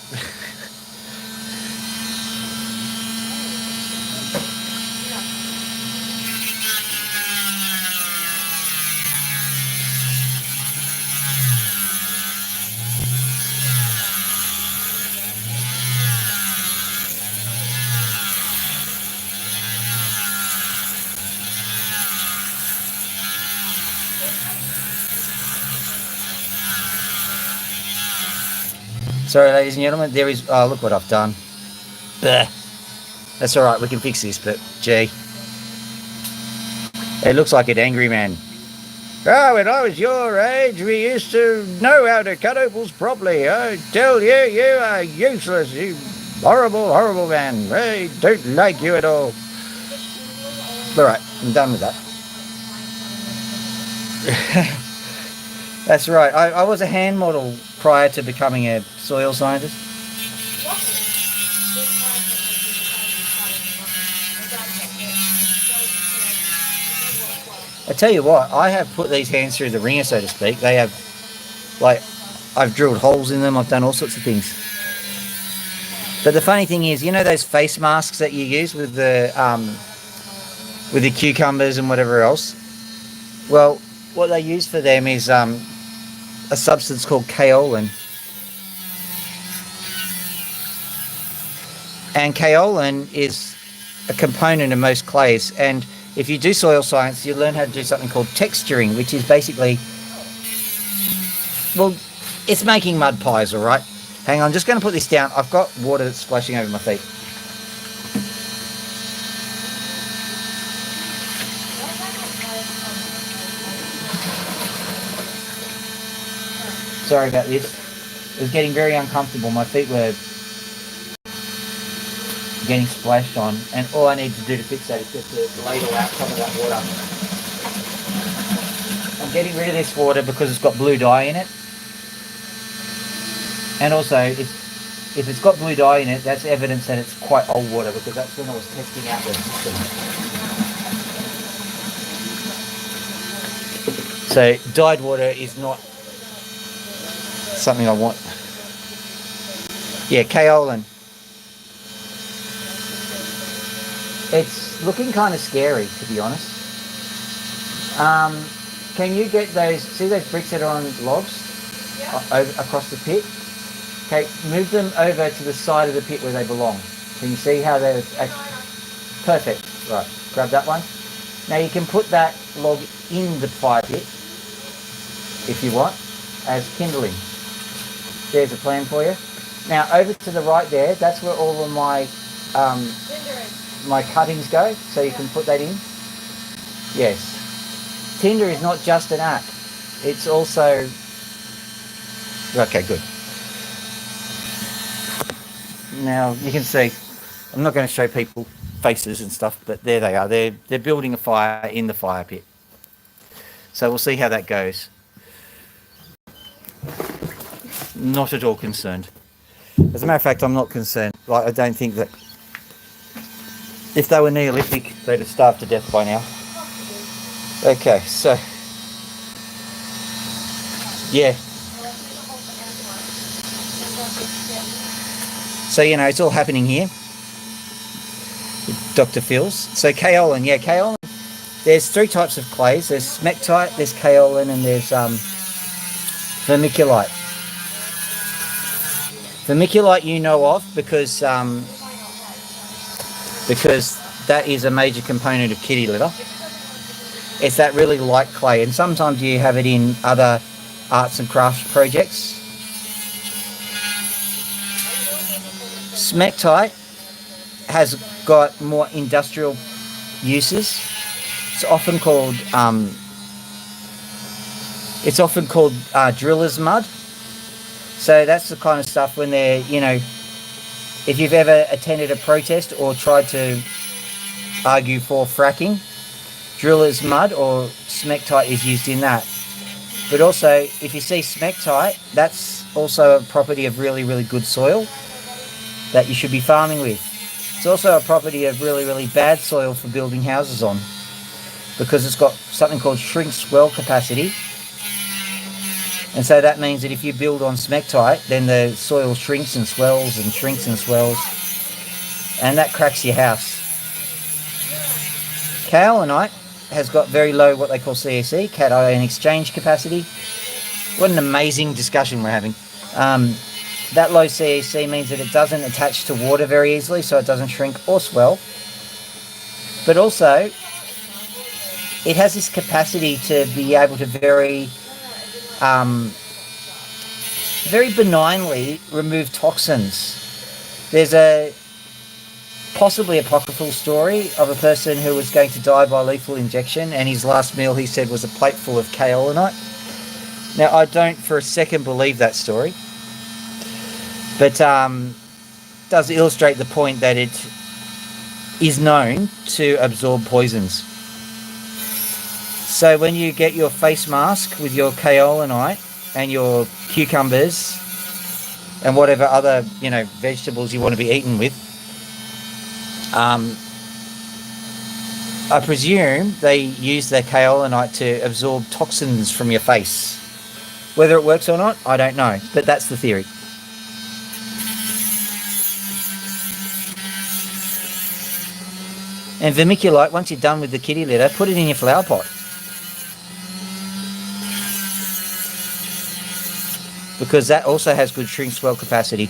Sorry, ladies and gentlemen, there is... Oh, look what I've done. Blech. That's all right, we can fix this, but gee. It looks like an angry man. Oh, when I was your age, we used to know how to cut opals properly. I tell you, you are useless, you horrible, horrible man. I don't like you at all. All right, I'm done with that. That's right, I was a hand model prior to becoming a soil scientist. I tell you what, I have put these hands through the ringer, so to speak. They have, like, I've drilled holes in them, I've done all sorts of things. But the funny thing is, you know those face masks that you use with the cucumbers and whatever else? Well, what they use for them is a substance called kaolin. And kaolin is a component of most clays, and if you do soil science, you learn how to do something called texturing, which is basically, well, it's making mud pies, all right? Hang on, I'm just going to put this down. I've got water that's splashing over my feet. Sorry about this. It was getting very uncomfortable. My feet were getting splashed on, and all I need to do to fix that is just to ladle out some of that water. I'm getting rid of this water because it's got blue dye in it, and also if it's got blue dye in it, that's evidence that it's quite old water, because that's when I was testing out the system. So dyed water is not something I want. Yeah, kaolin. It's looking kind of scary, to be honest. Can you get those, see those bricks that are on logs? Yeah. Over, across the pit? Okay, move them over to the side of the pit where they belong. Can you see how they're... Perfect. Right, grab that one. Now you can put that log in the fire pit, if you want, as kindling. There's a plan for you. Now over to the right there, that's where all of my my cuttings go, so you can put that in. Yes. Tinder is not just an app, it's also... Okay, good. Now you can see, I'm not going to show people faces and stuff, but there they are. They're building a fire in the fire pit. So we'll see how that goes. Not at all concerned. As a matter of fact, I'm not concerned. Like, I don't think that if they were Neolithic, they'd have starved to death by now. Okay, so yeah. So, you know, it's all happening here. Dr. Phil's. So kaolin, yeah, kaolin. There's three types of clays. There's smectite, there's kaolin, and there's vermiculite. Vermiculite you know of because that is a major component of kitty litter. It's that really light clay, and sometimes you have it in other arts and crafts projects. Smectite has got more industrial uses. It's often called driller's mud. So that's the kind of stuff when they're, you know, if you've ever attended a protest or tried to argue for fracking, driller's mud or smectite is used in that. But also, if you see smectite, that's also a property of really, really good soil that you should be farming with. It's also a property of really, really bad soil for building houses on, because it's got something called shrink swell capacity. And so that means that if you build on smectite, then the soil shrinks and swells and shrinks and swells, and that cracks your house. Kaolinite has got very low what they call CSE, cation exchange capacity. What an amazing discussion we're having. That low CSE means that it doesn't attach to water very easily, so it doesn't shrink or swell. But also, it has this capacity to be able to very benignly remove toxins. There's a possibly apocryphal story of a person who was going to die by lethal injection, and his last meal, he said, was a plate full of kaolinite. Now, I don't for a second believe that story, but does illustrate the point that it is known to absorb poisons. So when you get your face mask with your kaolinite and your cucumbers and whatever other, you know, vegetables you want to be eaten with, I presume they use their kaolinite to absorb toxins from your face. Whether it works or not, I don't know, but that's the theory. And vermiculite, once you're done with the kitty litter, put it in your flower pot, because that also has good shrink swell capacity.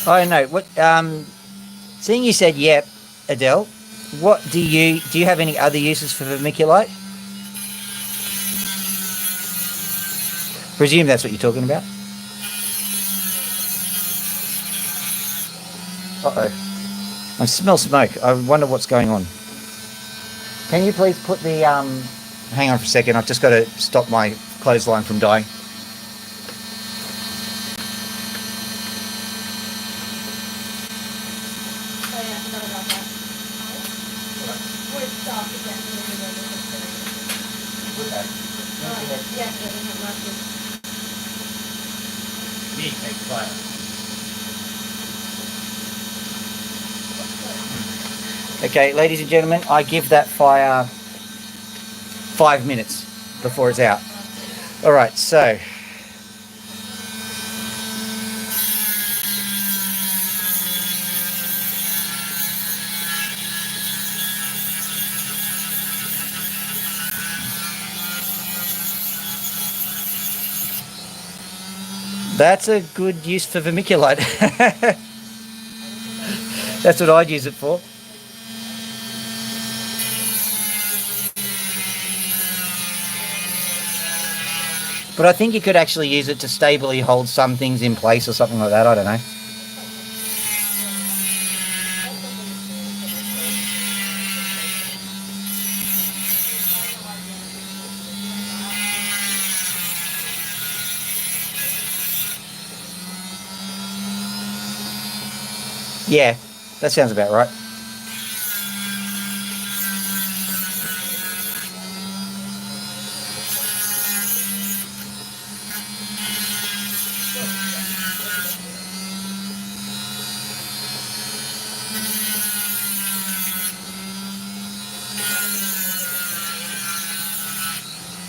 I don't know what. Seeing you said yep, Adele. What do you have any other uses for vermiculite? Presume that's what you're talking about. Uh-oh. I smell smoke. I wonder what's going on. Can you please put the hang on for a second, I've just got to stop my clothesline from dying. Okay, ladies and gentlemen, I give that fire 5 minutes before it's out. All right, so That's a good use for vermiculite. That's what I'd use it for. But I think you could actually use it to stably hold some things in place or something like that. I don't know. Yeah, that sounds about right.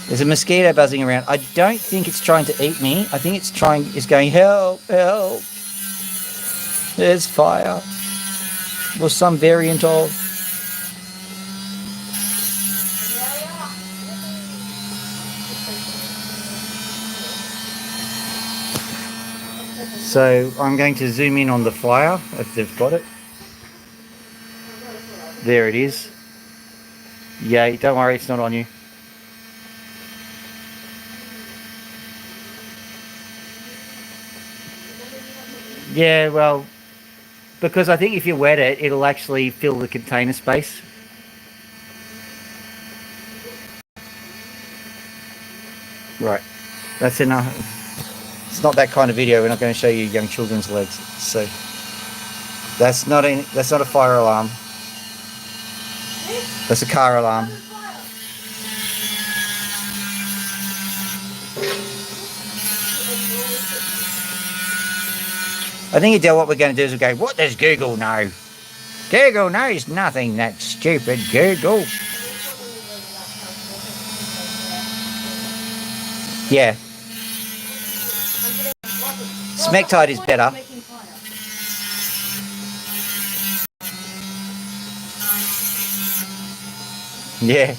There's a mosquito buzzing around. I don't think it's trying to eat me. I think it's going, help, help. There's fire. Or some variant of. So I'm going to zoom in on the fire if they've got it. There it is. Yay, don't worry, it's not on you. Yeah, well, because I think if you wet it, it'll actually fill the container space. Right, that's enough. It's not that kind of video. We're not going to show you young children's legs. So that's not a fire alarm. That's a car alarm. I think, Adele, what we're going to do is we're going, what does Google know? Google knows nothing, that stupid Google. Yeah. Smectite is better. Yeah.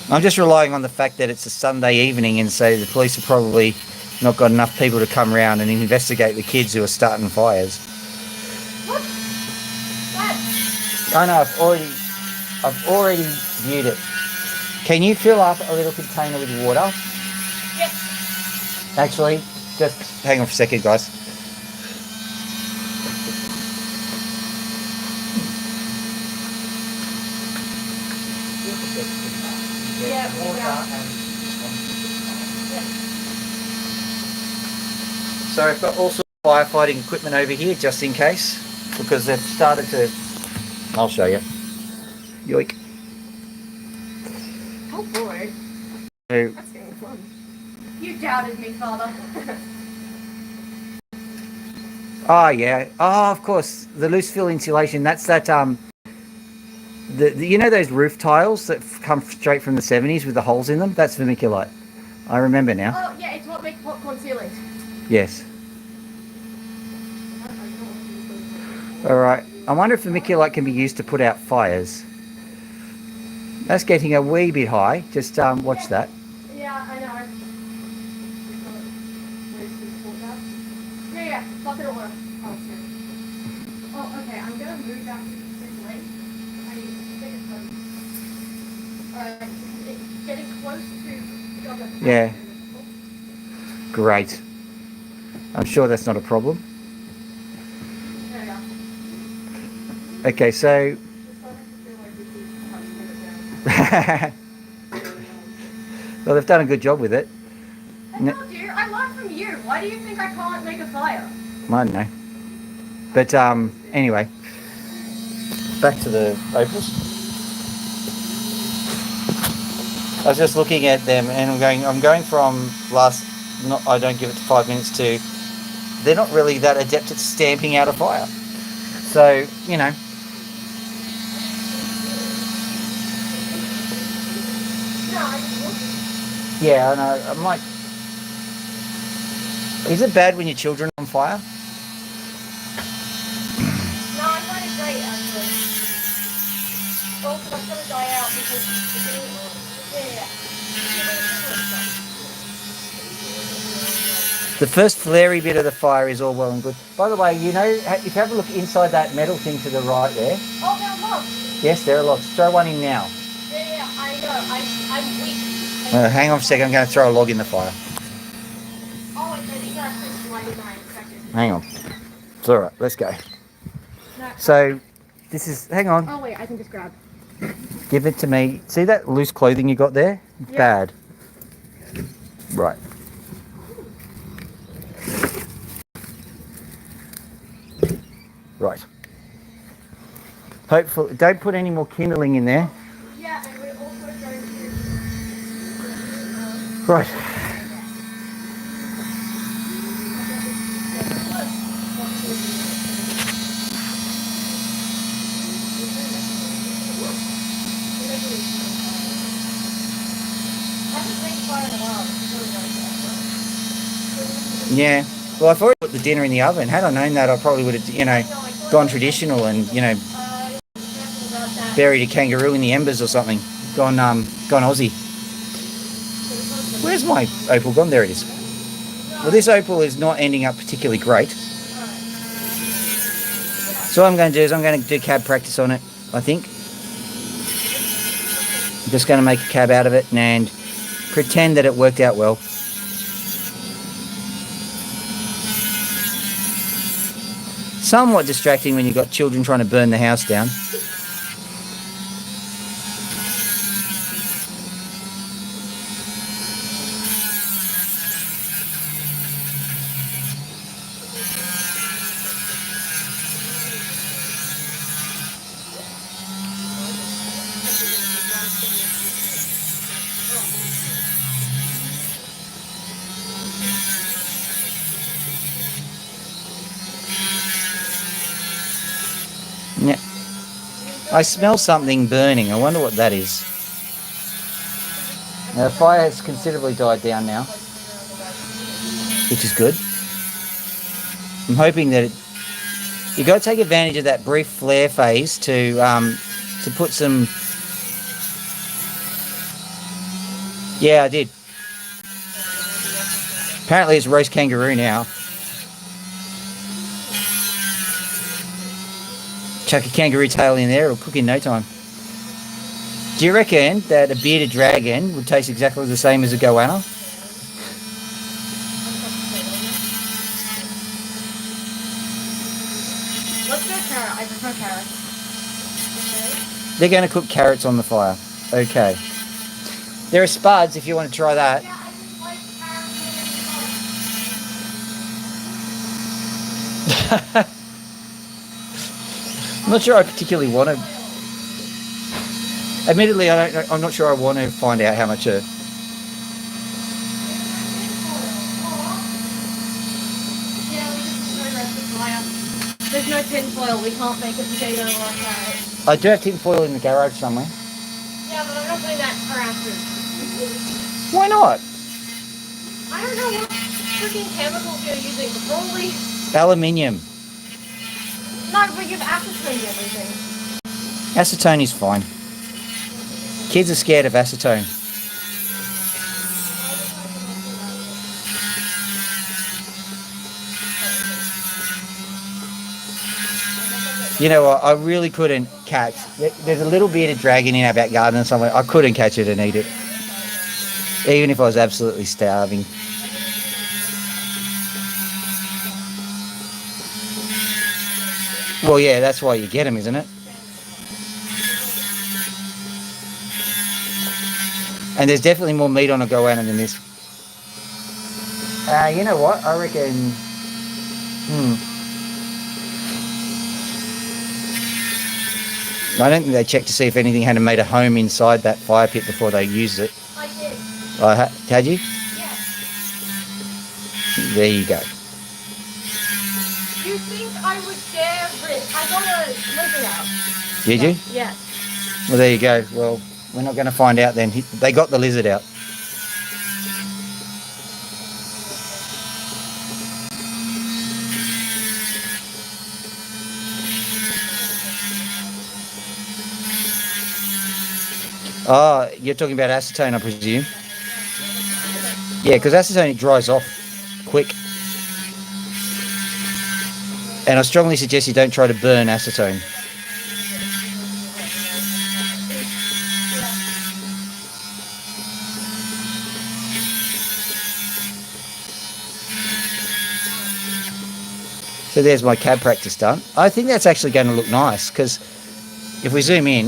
I'm just relying on the fact that it's a Sunday evening, and so the police have probably not got enough people to come around and investigate the kids who are starting fires. What? I know, I've already viewed it. Can you fill up a little container with water? Yes. Actually, just hang on for a second, guys. So I've got also firefighting equipment over here just in case, because they've started to. I'll show you. Yoink. Oh boy. So, That's getting fun. You doubted me, Father. oh yeah. Oh, of course. The loose fill insulation. That's that. The you know those roof tiles that come straight from the 70s with the holes in them. That's vermiculite. I remember now. Oh yeah, it's what makes popcorn sealant. Yes. All right. I wonder if vermiculite can be used to put out fires. That's getting a wee bit high. Just watch that. Yeah, I know. Yeah, bucket of water. Oh, okay. I'm gonna move that to this way. I think it's done. Alright, it's getting close to. Yeah. Great. I'm sure that's not a problem. There we go. Okay, so. Well, they've done a good job with it. I told you, I learned from you. Why do you think I can't make a fire? I don't know. But anyway, back to the opals. I was just looking at them and I'm going from I don't give it to 5 minutes to, they're not really that adept at stamping out a fire. So, you know. Yeah, I know. I'm like, is it bad when your children are on fire? No, I find it great actually. Also, that's gonna die out because yeah. The first flary bit of the fire is all well and good. By the way, you know, if you have a look inside that metal thing to the right there. Oh, there are logs. Yes, there are logs. Throw one in now. Yeah, I know. I'm weak. Hang on a second. I'm going to throw a log in the fire. Oh, wait, no, these are actually slightly expected. Hang on. It's all right. Let's go. No. So, this is... Hang on. Oh, wait, I can just grab. Give it to me. See that loose clothing you got there? Yeah. Bad. Right. Right. Hopefully, don't put any more kindling in there. Yeah, and we're also going to... Right. Yeah. Well, I've already put the dinner in the oven. Had I known that, I probably would have, you know, gone traditional and, you know, buried a kangaroo in the embers or something. Gone Aussie. Where's my opal gone? There it is. Well, this opal is not ending up particularly great. So what I'm going to do is I'm going to do cab practice on it, I think. I'm just going to make a cab out of it and pretend that it worked out well. Somewhat distracting when you've got children trying to burn the house down. Yeah. I smell something burning. I wonder what that is. Now, the fire has considerably died down now, which is good. I'm hoping that you've got to take advantage of that brief flare phase to put some... Yeah, I did. Apparently it's roast kangaroo now. Chuck a kangaroo tail in there, it'll cook in no time. Do you reckon that a bearded dragon would taste exactly the same as a goanna? Let's go carrot. I prefer carrots. Okay. They're going to cook carrots on the fire. Okay. There are spuds if you want to try that. Yeah, I just like carrots. I'm not sure I particularly want to. Admittedly, I'm not sure I want to find out how much a... There's no tin foil. We can't make a potato or a carrot. I do have tin foil in the garage somewhere. Yeah, but I'm not putting that around food. Why not? I don't know what freaking chemicals you're using. Probably. Aluminium. No, but you've acetoned everything. Acetone is fine. Kids are scared of acetone. You know what? I really couldn't catch. There's a little bearded dragon in our back garden somewhere. I couldn't catch it and eat it, even if I was absolutely starving. Well, yeah, that's why you get them, isn't it? And there's definitely more meat on a goanna than this. You know what? I reckon... I don't think they checked to see if anything had made a home inside that fire pit before they used it. I did. Had you? Yes. There you go. You think I would dare risk? I got a lizard out. Did you? Yes. Well, there you go. Well, we're not going to find out then. They got the lizard out. Oh, you're talking about acetone, I presume? Yeah, because acetone, it dries off quick. And I strongly suggest you don't try to burn acetone. So there's my cab practice done. I think that's actually going to look nice, because if we zoom in,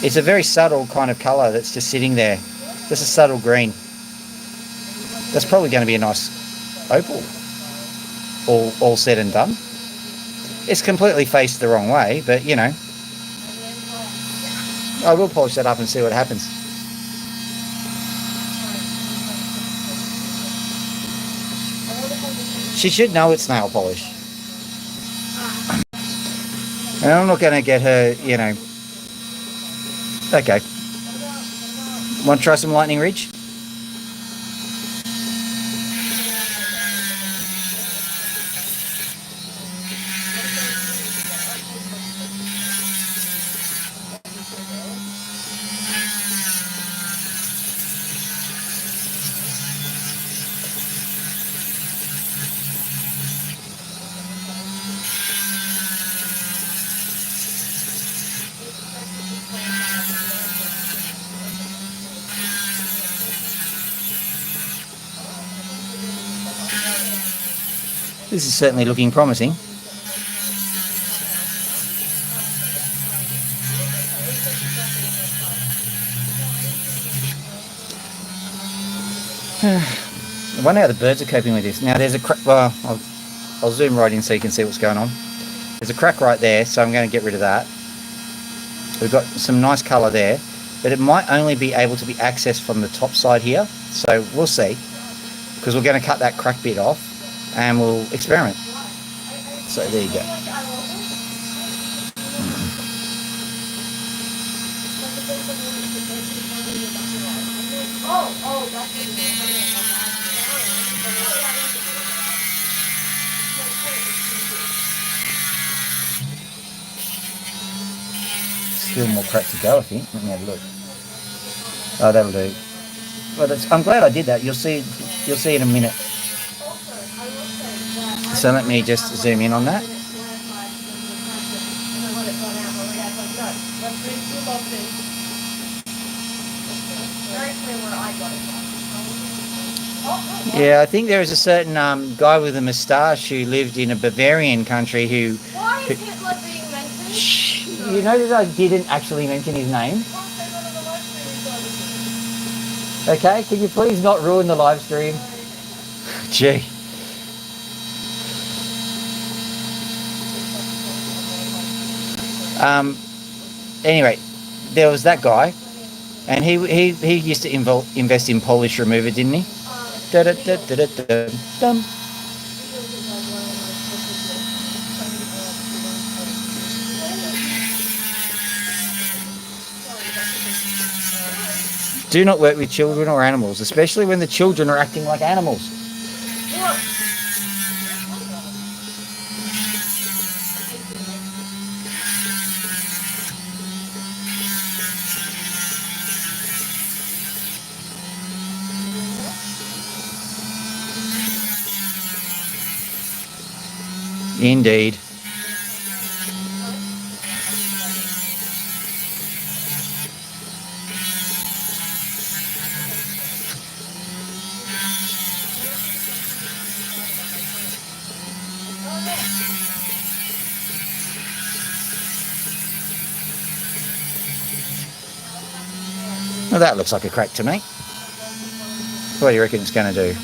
it's a very subtle kind of colour that's just sitting there. Just a subtle green. That's probably going to be a nice opal, all said and done. It's completely faced the wrong way, but you know, I will polish that up and see what happens. She should know it's nail polish. And I'm not going to get her, you know. Okay. Want to try some lightning ridge? This is certainly looking promising. I wonder how the birds are coping with this. Now there's a crack. Well, I'll zoom right in so you can see what's going on. There's a crack right there, so I'm going to get rid of that. We've got some nice colour there, but it might only be able to be accessed from the top side here. So we'll see, because we're going to cut that crack bit off and we'll experiment. So there you go. Still more crack to go, I think. Let me have a look. Oh, that'll do. Well, I'm glad I did that. You'll see in a minute. So let me just zoom in on that. Yeah, I think there is a certain guy with a moustache who lived in a Bavarian country who... Why is Hitler being mentioned? Shh, you notice I didn't actually mention his name? Okay, can you please not ruin the live stream? Gee. Anyway, there was that guy, and he used to invest in polish remover, didn't he? Da da da da da dum. Do not work with children or animals, especially when the children are acting like animals. Indeed. Well, that looks like a crack to me. What do you reckon it's going to do?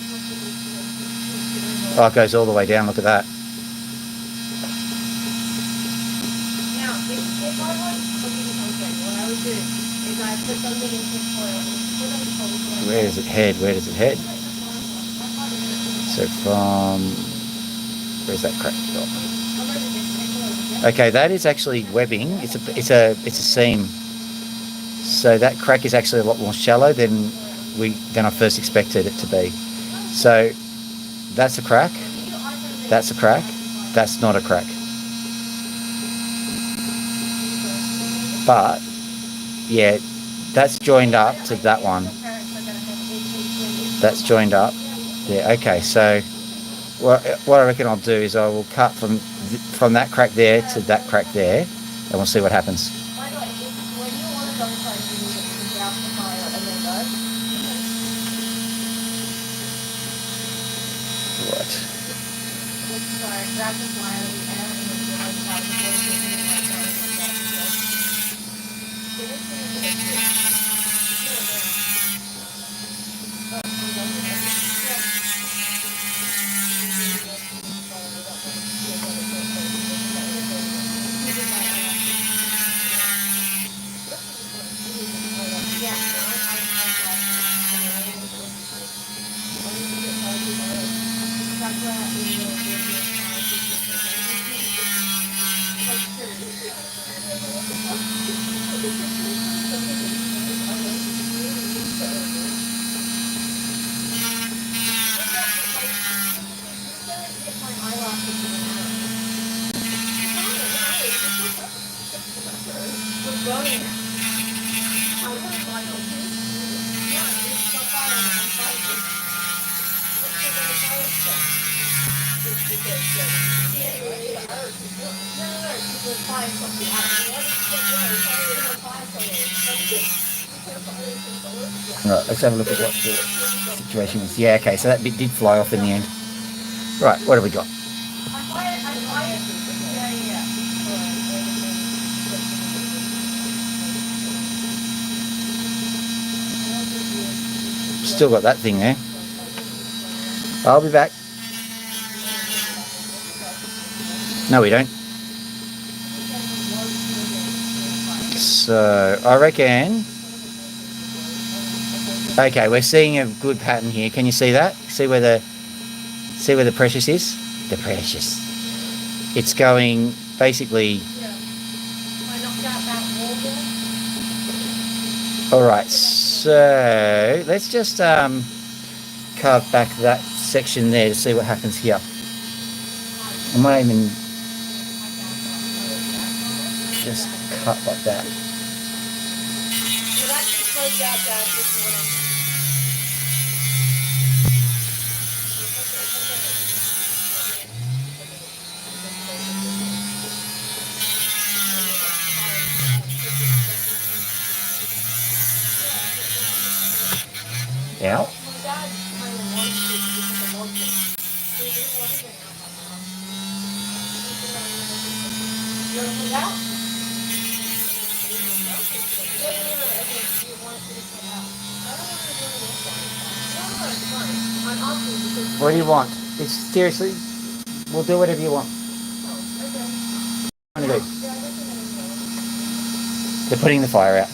Oh, it goes all the way down. Look at that. Where does it head? Where does it head? So from... Where's that crack got? Okay, that is actually webbing. It's a seam. So that crack is actually a lot more shallow than I first expected it to be. So that's a crack. That's a crack. That's not a crack. But yeah, that's joined up to that one. That's joined up. Yeah, okay, so what I reckon I'll do is I will cut from that crack there to that crack there, and we'll see what happens. By the way, when you want to double size, you need to take out the fire and then go. Right. Sorry, grab the fire at the end and then realize how to put it in like that. Give it to me. Right, let's have a look at what the situation was. Yeah, okay, so that bit did fly off in the end. Right, what have we got? Still got that thing there. I'll be back. No, we don't. So I reckon. Okay, we're seeing a good pattern here. Can you see that? See where the precious is? The precious. It's going basically. All right. So let's just carve back that section there to see what happens here. I might even just cut like that. Out. What do you want? It's seriously, we'll do whatever you want. What do you want to do? They're putting the fire out.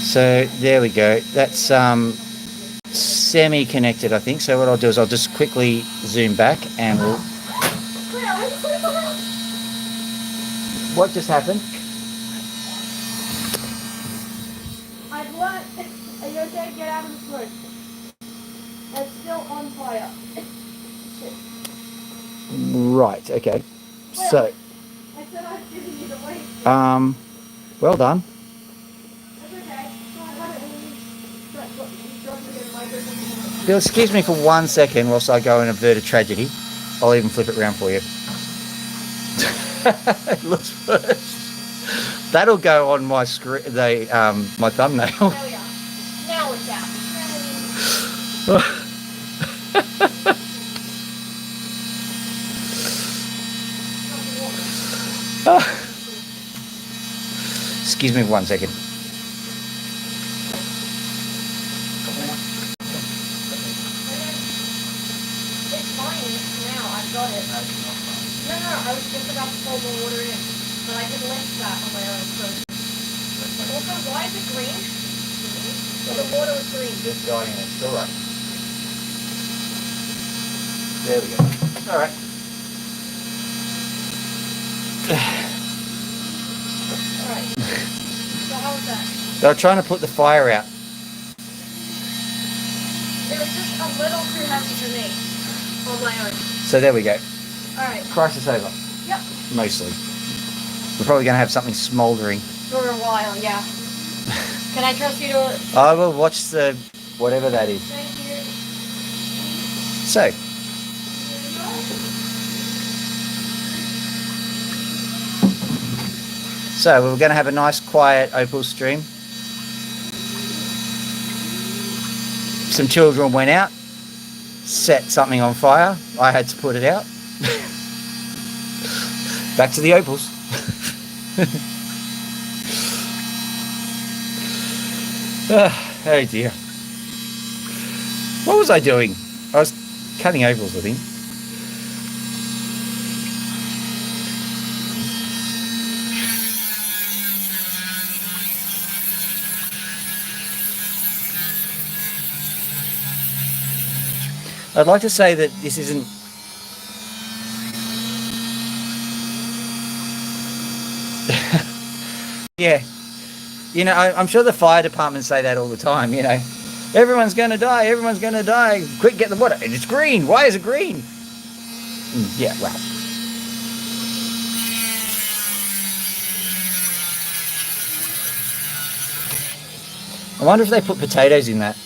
So there we go. That's semi-connected, I think. So what I'll do is I'll just quickly zoom back and we'll. What just happened? I've learned. Are you okay? Get out of the smoke. It's still on fire. Right. Okay. So. I said I've given you the weight. Well done. If you'll excuse me for 1 second whilst I go and avert a tragedy, I'll even flip it around for you. It looks worse. That'll go on my screen, my thumbnail. There we are. Now it's out. Excuse me 1 second. Got it. No, I was just about to pour more water in, but I did less that on my own. So. Also, why is it green? Well, the water was green. Just going in, it's all right. There we go. All right. All right. So how was that? They were trying to put the fire out. It was just a little too heavy for me on my own. So there we go. All right. Crisis over. Yep. Mostly. We're probably going to have something smouldering. For a while, yeah. Can I trust you to... I will watch the whatever that is. Thank you. So we were going to have a nice quiet opal stream. Some children went out, set something on fire. I had to put it out. Back to the opals. Oh dear. What was I doing? I was cutting opals, I think. I'd like to say that this isn't... Yeah. You know, I'm sure the fire department say that all the time, you know. Everyone's going to die, everyone's going to die. Quick, get the water. And it's green. Why is it green? Yeah, well. I wonder if they put potatoes in that.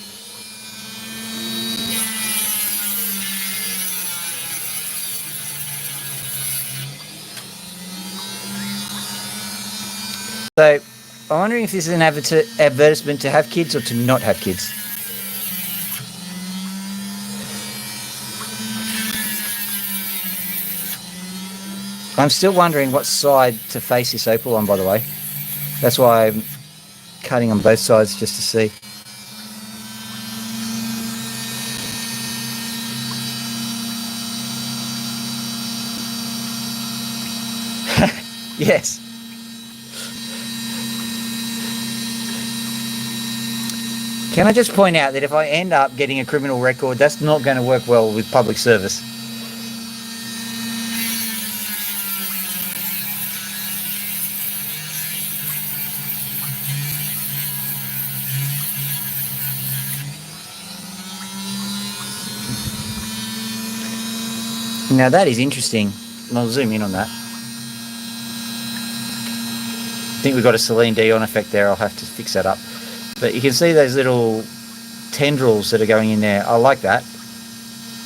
So, I'm wondering if this is an advertisement to have kids or to not have kids. I'm still wondering what side to face this opal on, by the way. That's why I'm cutting on both sides just to see. Yes. Can I just point out that if I end up getting a criminal record, that's not going to work well with public service. Now that is interesting. I'll zoom in on that. I think we've got a Celine Dion effect there. I'll have to fix that up. But you can see those little tendrils that are going in there. I like that.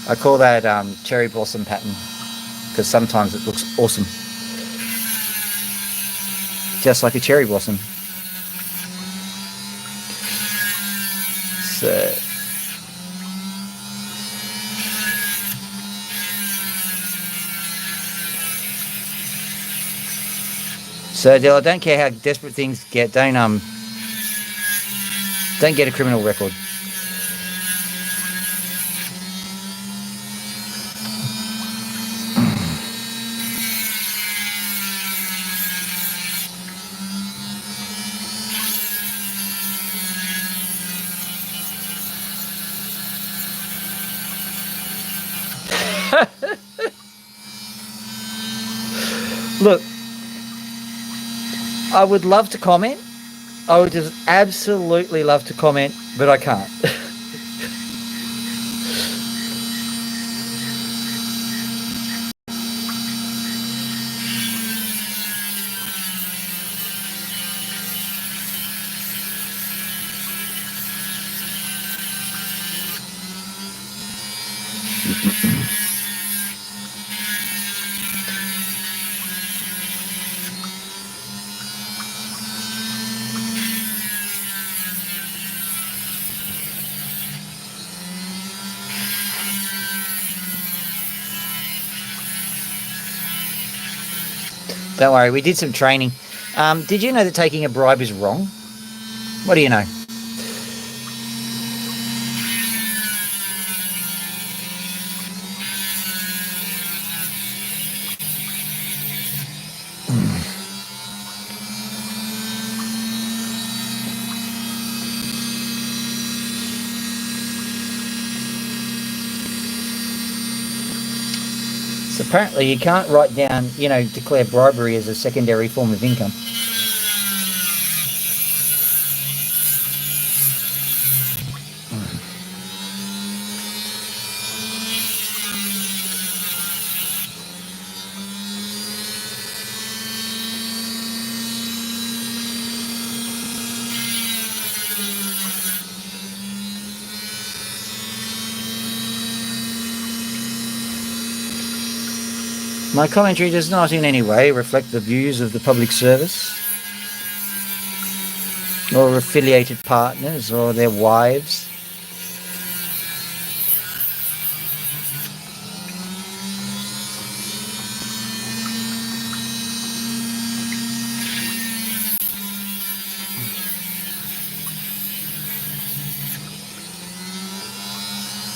I call that cherry blossom pattern because sometimes it looks awesome. Just like a cherry blossom. So I don't care how desperate things get. Don't get a criminal record. Look, I would love to comment. I would just absolutely love to comment, but I can't. Don't worry, we did some training. Did you know that taking a bribe is wrong? What do you know? So apparently you can't write down, declare bribery as a secondary form of income. My commentary does not in any way reflect the views of the public service or affiliated partners or their wives.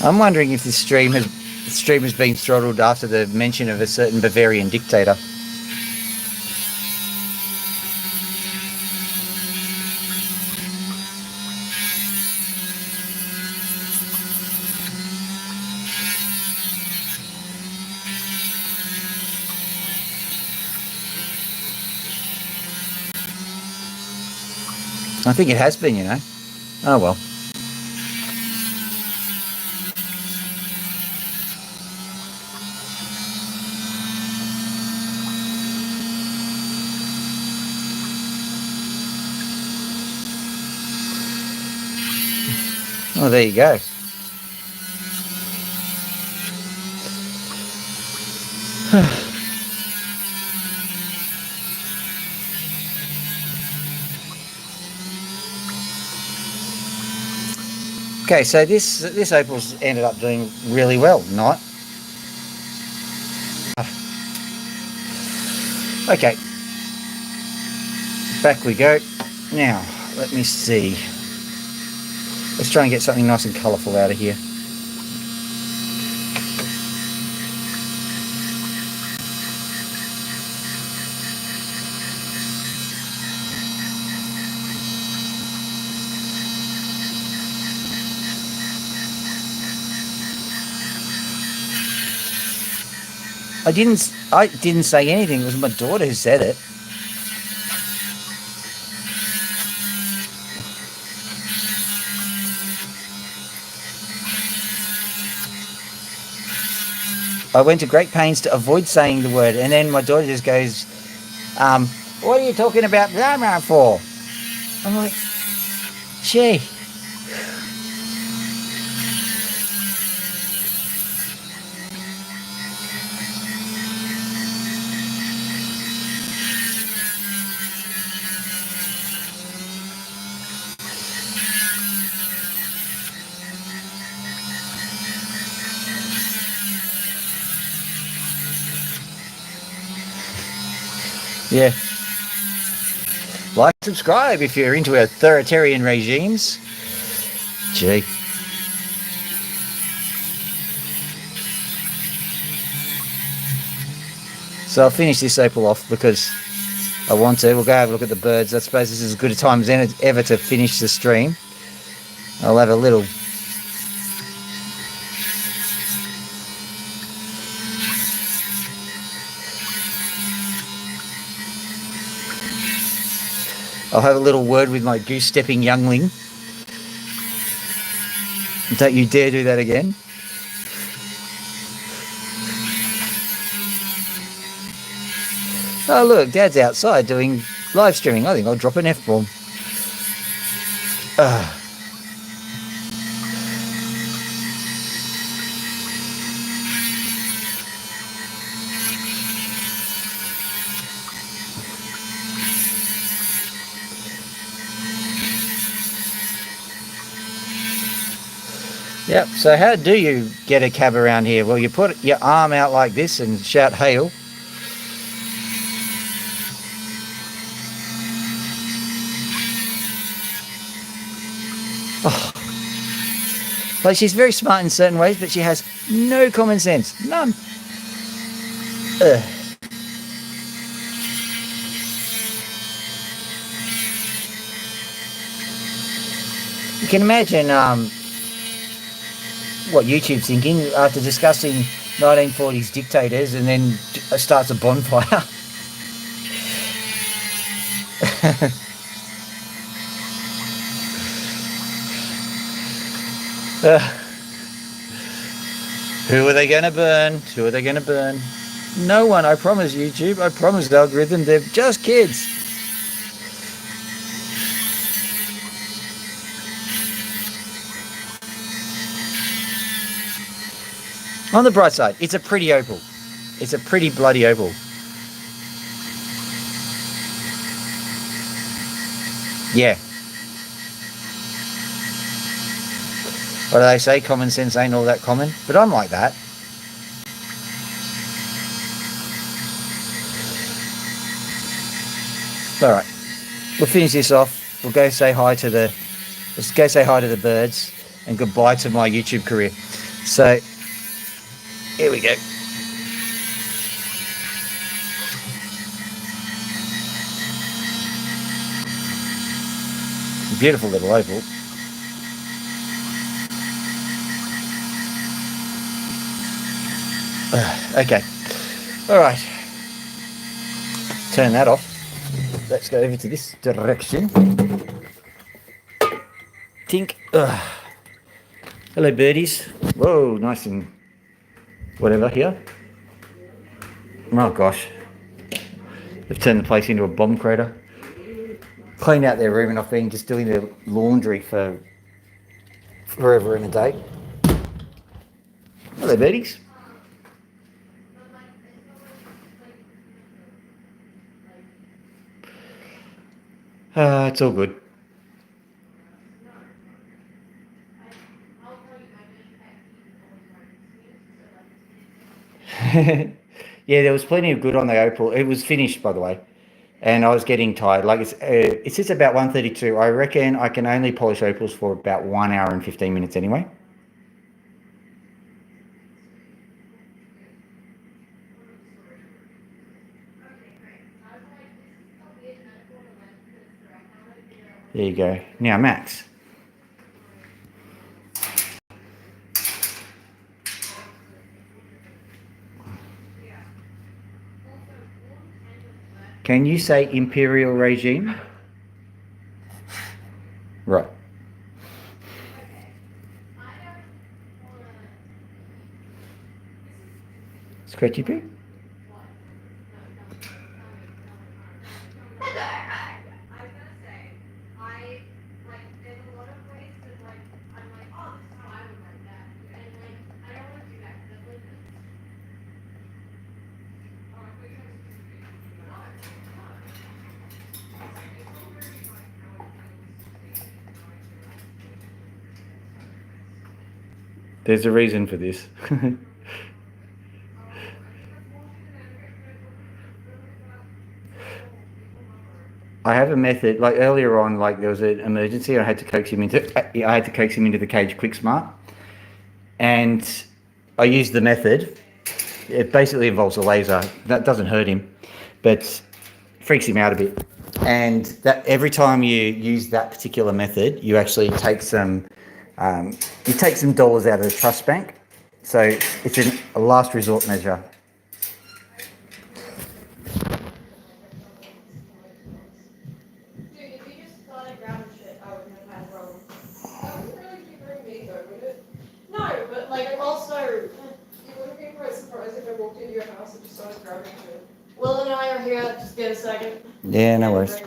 I'm wondering if this stream has been throttled after the mention of a certain Bavarian dictator. I think it has been, you know. Oh well. Oh, there you go. Okay, so this opal's ended up doing really well, not? Okay. Back we go. Now, let me see. Let's try and get something nice and colourful out of here. I didn't say anything. It was my daughter who said it. I went to great pains to avoid saying the word, and then my daughter just goes, what are you talking about blah blah for? I'm like, gee. Yeah. Like, subscribe if you're into authoritarian regimes. Gee. So I'll finish this opal off because I want to. We'll go have a look at the birds. I suppose this is as good a time as ever to finish the stream. I'll have a little... I'll have a little word with my goose-stepping youngling. Don't you dare do that again. Oh look, Dad's outside doing live streaming. I think I'll drop an F-bomb. Yep, so how do you get a cab around here? Well, you put your arm out like this and shout hail. Oh. Like, she's very smart in certain ways, but she has no common sense. None. Ugh. You can imagine what YouTube's thinking after discussing 1940s dictators and then starts a bonfire. Who are they going to burn? Who are they going to burn? No one, I promise YouTube. I promise the algorithm. They're just kids. On the bright side, it's a pretty opal. It's a pretty bloody opal. Yeah. What do they say? Common sense ain't all that common. But I'm like that. All right. We'll finish this off. We'll go say hi to the... Let's go say hi to the birds and goodbye to my YouTube career. So, here we go. Beautiful little opal. Okay. All right. Turn that off. Let's go over to this direction. Tink. Hello, birdies. Whoa, nice and whatever here. Oh, gosh. They've turned the place into a bomb crater. Cleaned out their room and I've been just doing their laundry for forever and a day. Hello, birdies. It's all good. Yeah, there was plenty of good on the opal. It was finished, by the way, and I was getting tired. Like it sits about 132. I reckon I can only polish opals for about 1 hour and 15 minutes anyway. There you go. Now, Max. Can you say imperial regime? Right. Scratchy poo? There's a reason for this. I have a method. Like earlier on, like there was an emergency. I had to coax him into the cage quick smart, and I used the method. It basically involves a laser. That doesn't hurt him, but freaks him out a bit. And that every time you use that particular method, you actually take some dollars out of the trust bank. So it's a last resort measure. Dude, if you just started grabbing shit, I wouldn't have had a problem. That wouldn't really keep bringing me though, would it? No, but like also, you wouldn't be quite surprised if I walked into your house and just started grabbing shit. Will and I are here, just get a second. Yeah, no worries.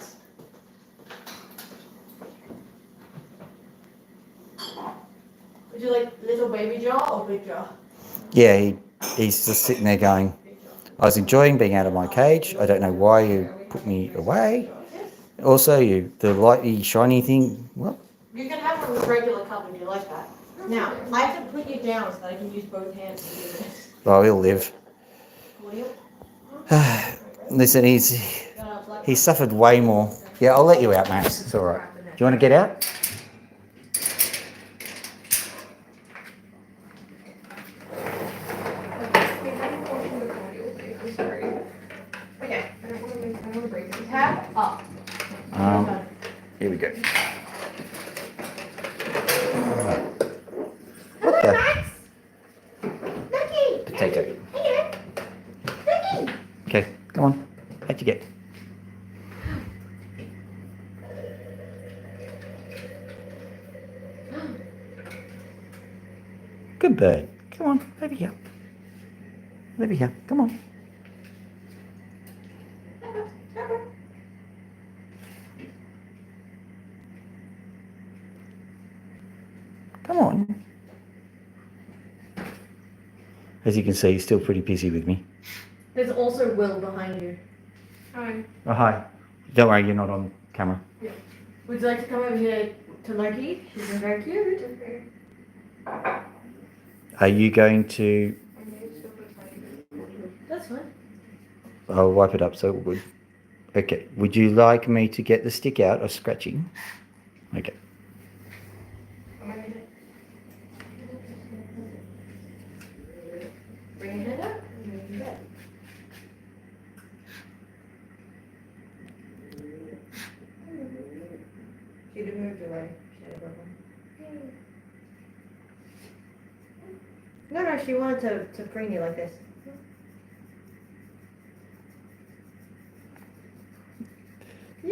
Would you like little baby jar or big jar? Yeah, he's just sitting there going, I was enjoying being out of my cage. I don't know why you put me away. Also, the lighty, shiny thing, what? You can have one with regular cup if you like that. Now, I have to put you down so that I can use both hands to do this. Oh, he'll live. Listen, he's suffered way more. Yeah, I'll let you out, Max. It's all right. Do you want to get out? Okay, I don't want to break the tab up. Here we go. Hello, Max. Lucky. Potato. Here. Lucky. Okay, come on. How'd you get? Good bird. Come on, over here. Over here. Come on. Come on. As you can see, he's still pretty busy with me. There's also Will behind you. Hi. Oh, hi. Don't worry, you're not on camera. Yeah. Would you like to come over here to Loki? She's been very cute. Are you going to... That's fine. I'll wipe it up so it would... Okay. Would you like me to get the stick out of scratching? Okay. Bring your head up. She'd have moved away. She had a problem. No, she wanted to bring you like this.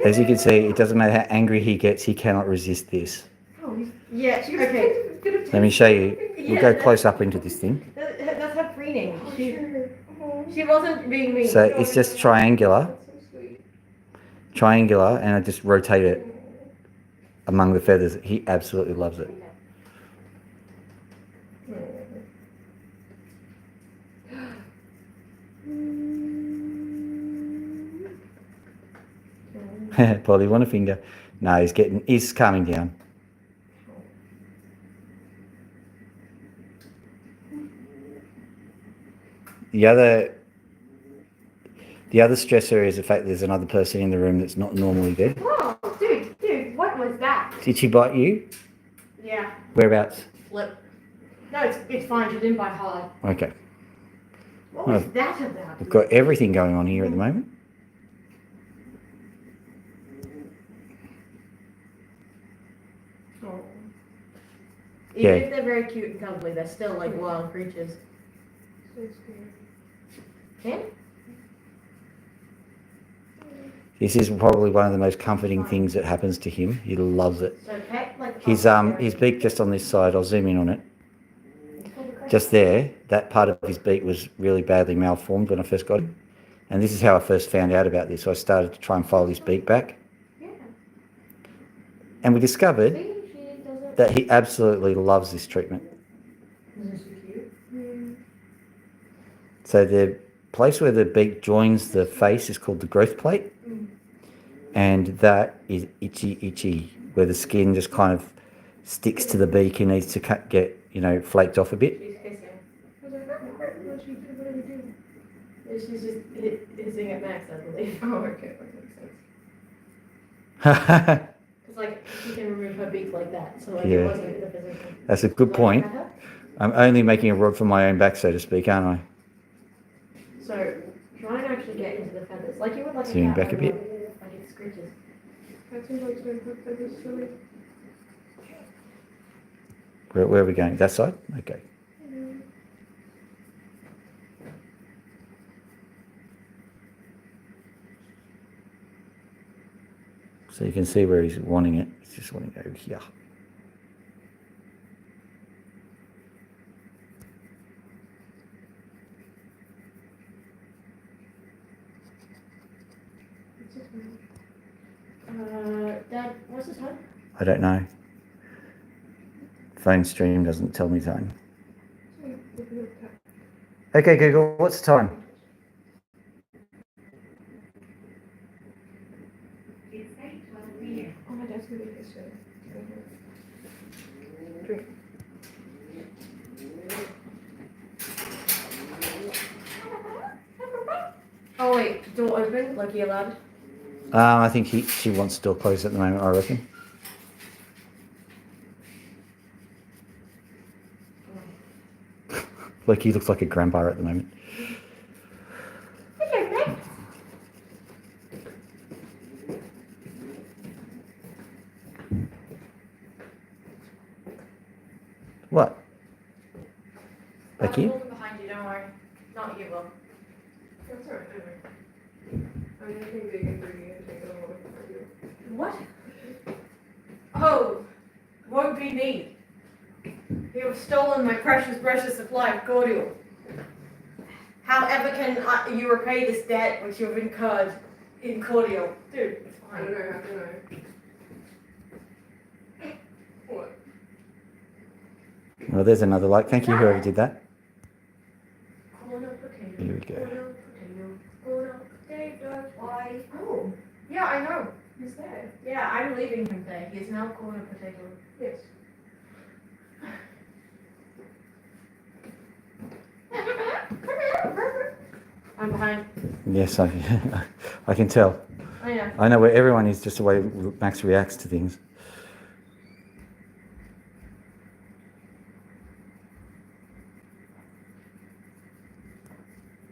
As you can see, it doesn't matter how angry he gets, he cannot resist this. Oh, yeah, okay. Let me show you. We'll go close up into this thing. That's her preening. She wasn't being mean. So it's just triangular, and I just rotate it among the feathers. He absolutely loves it. Polly, want a finger? No, he's calming down. The other stressor is the fact there's another person in the room that's not normally there. Whoa, dude, what was that? Did she bite you? Yeah. Whereabouts? Lip. No, it's fine. She didn't bite hard. Okay. What was that about? We've got everything going on here at the moment. Oh. Yeah. Even if they're very cute and cuddly, they're still like wild creatures. Ken? This is probably one of the most comforting things that happens to him. He loves it. So Cat, like His beak just on this side, I'll zoom in on it. Just there, that part of his beak was really badly malformed when I first got him. And this is how I first found out about this. So I started to try and fold his beak back. Yeah. And we discovered See, she doesn't. that he absolutely loves this treatment. Isn't she cute? So the place where the beak joins the face is called the growth plate. And that is itchy, where the skin just kind of sticks to the beak and needs to get, flaked off a bit. She's kissing. She's just hissing at Max, I believe. Oh, okay, that makes sense. It's like she can remove her beak like that, so like Yeah. it wasn't the position. That's a good point. Like that? I'm only making a rod for my own back, so to speak, aren't I? So try and actually get into the feathers, like you would like Zoom a cat. back a bit. Like it screeches. That seems like so good for this silly. Where are we going? That side? Okay. So you can see where he's wanting it. He's just wanting to go here. Dad, what's his time? I don't know. Phone stream doesn't tell me time. Okay, Google, what's the time? Oh, my dad's gonna be this shit. Drink. Oh wait, door open, like you allowed? I think she wants the door closed at the moment, I reckon. Like he looks like a grandpa at the moment. Hello, Max. What? Becky? I'm walking behind you, don't worry. Not you, Will. That's alright, anyway. I mean, anything big and bringing it, take it all away from you. What? Oh, won't be me. You have stolen my precious supply of cordial. However can you repay this debt which you have incurred in cordial? Dude, it's I don't fine. know, how can I? What? Well, there's another like. Thank you, whoever did that. Here we go. Oh, yeah, I know. He's there. Yeah, I'm leaving him there. He's now corner potato. Yes. I'm behind. Yes, I, I can tell. Oh, yeah. I know where everyone is, just the way Max reacts to things.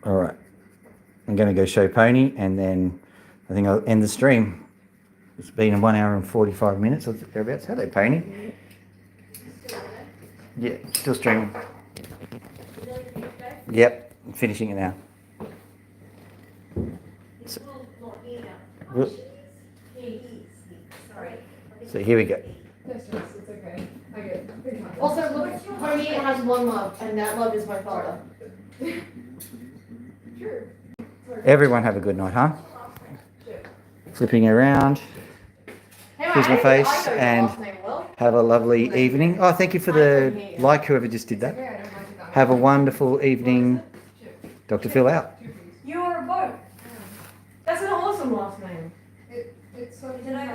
All right. I'm going to go show Pony, and then I think I'll end the stream. It's been 1 hour and 45 minutes or thereabouts. Hello, Pony. Yeah, still streaming. Yep, I'm finishing it now. So here we go. That's just, it's okay. I get it. Also, look, Pony has one love, and that love is my father. Sure. Everyone have a good night, huh? Sure. Flipping around. Hey, Here's my I face, know your and last name well. have a lovely evening. Oh, thank you for the like, whoever just did that. Okay, I don't mind it that Have a way. wonderful evening. Sure. Dr. Phil out. Two, please. You're a boat. That's an awesome last name. It's so. Did I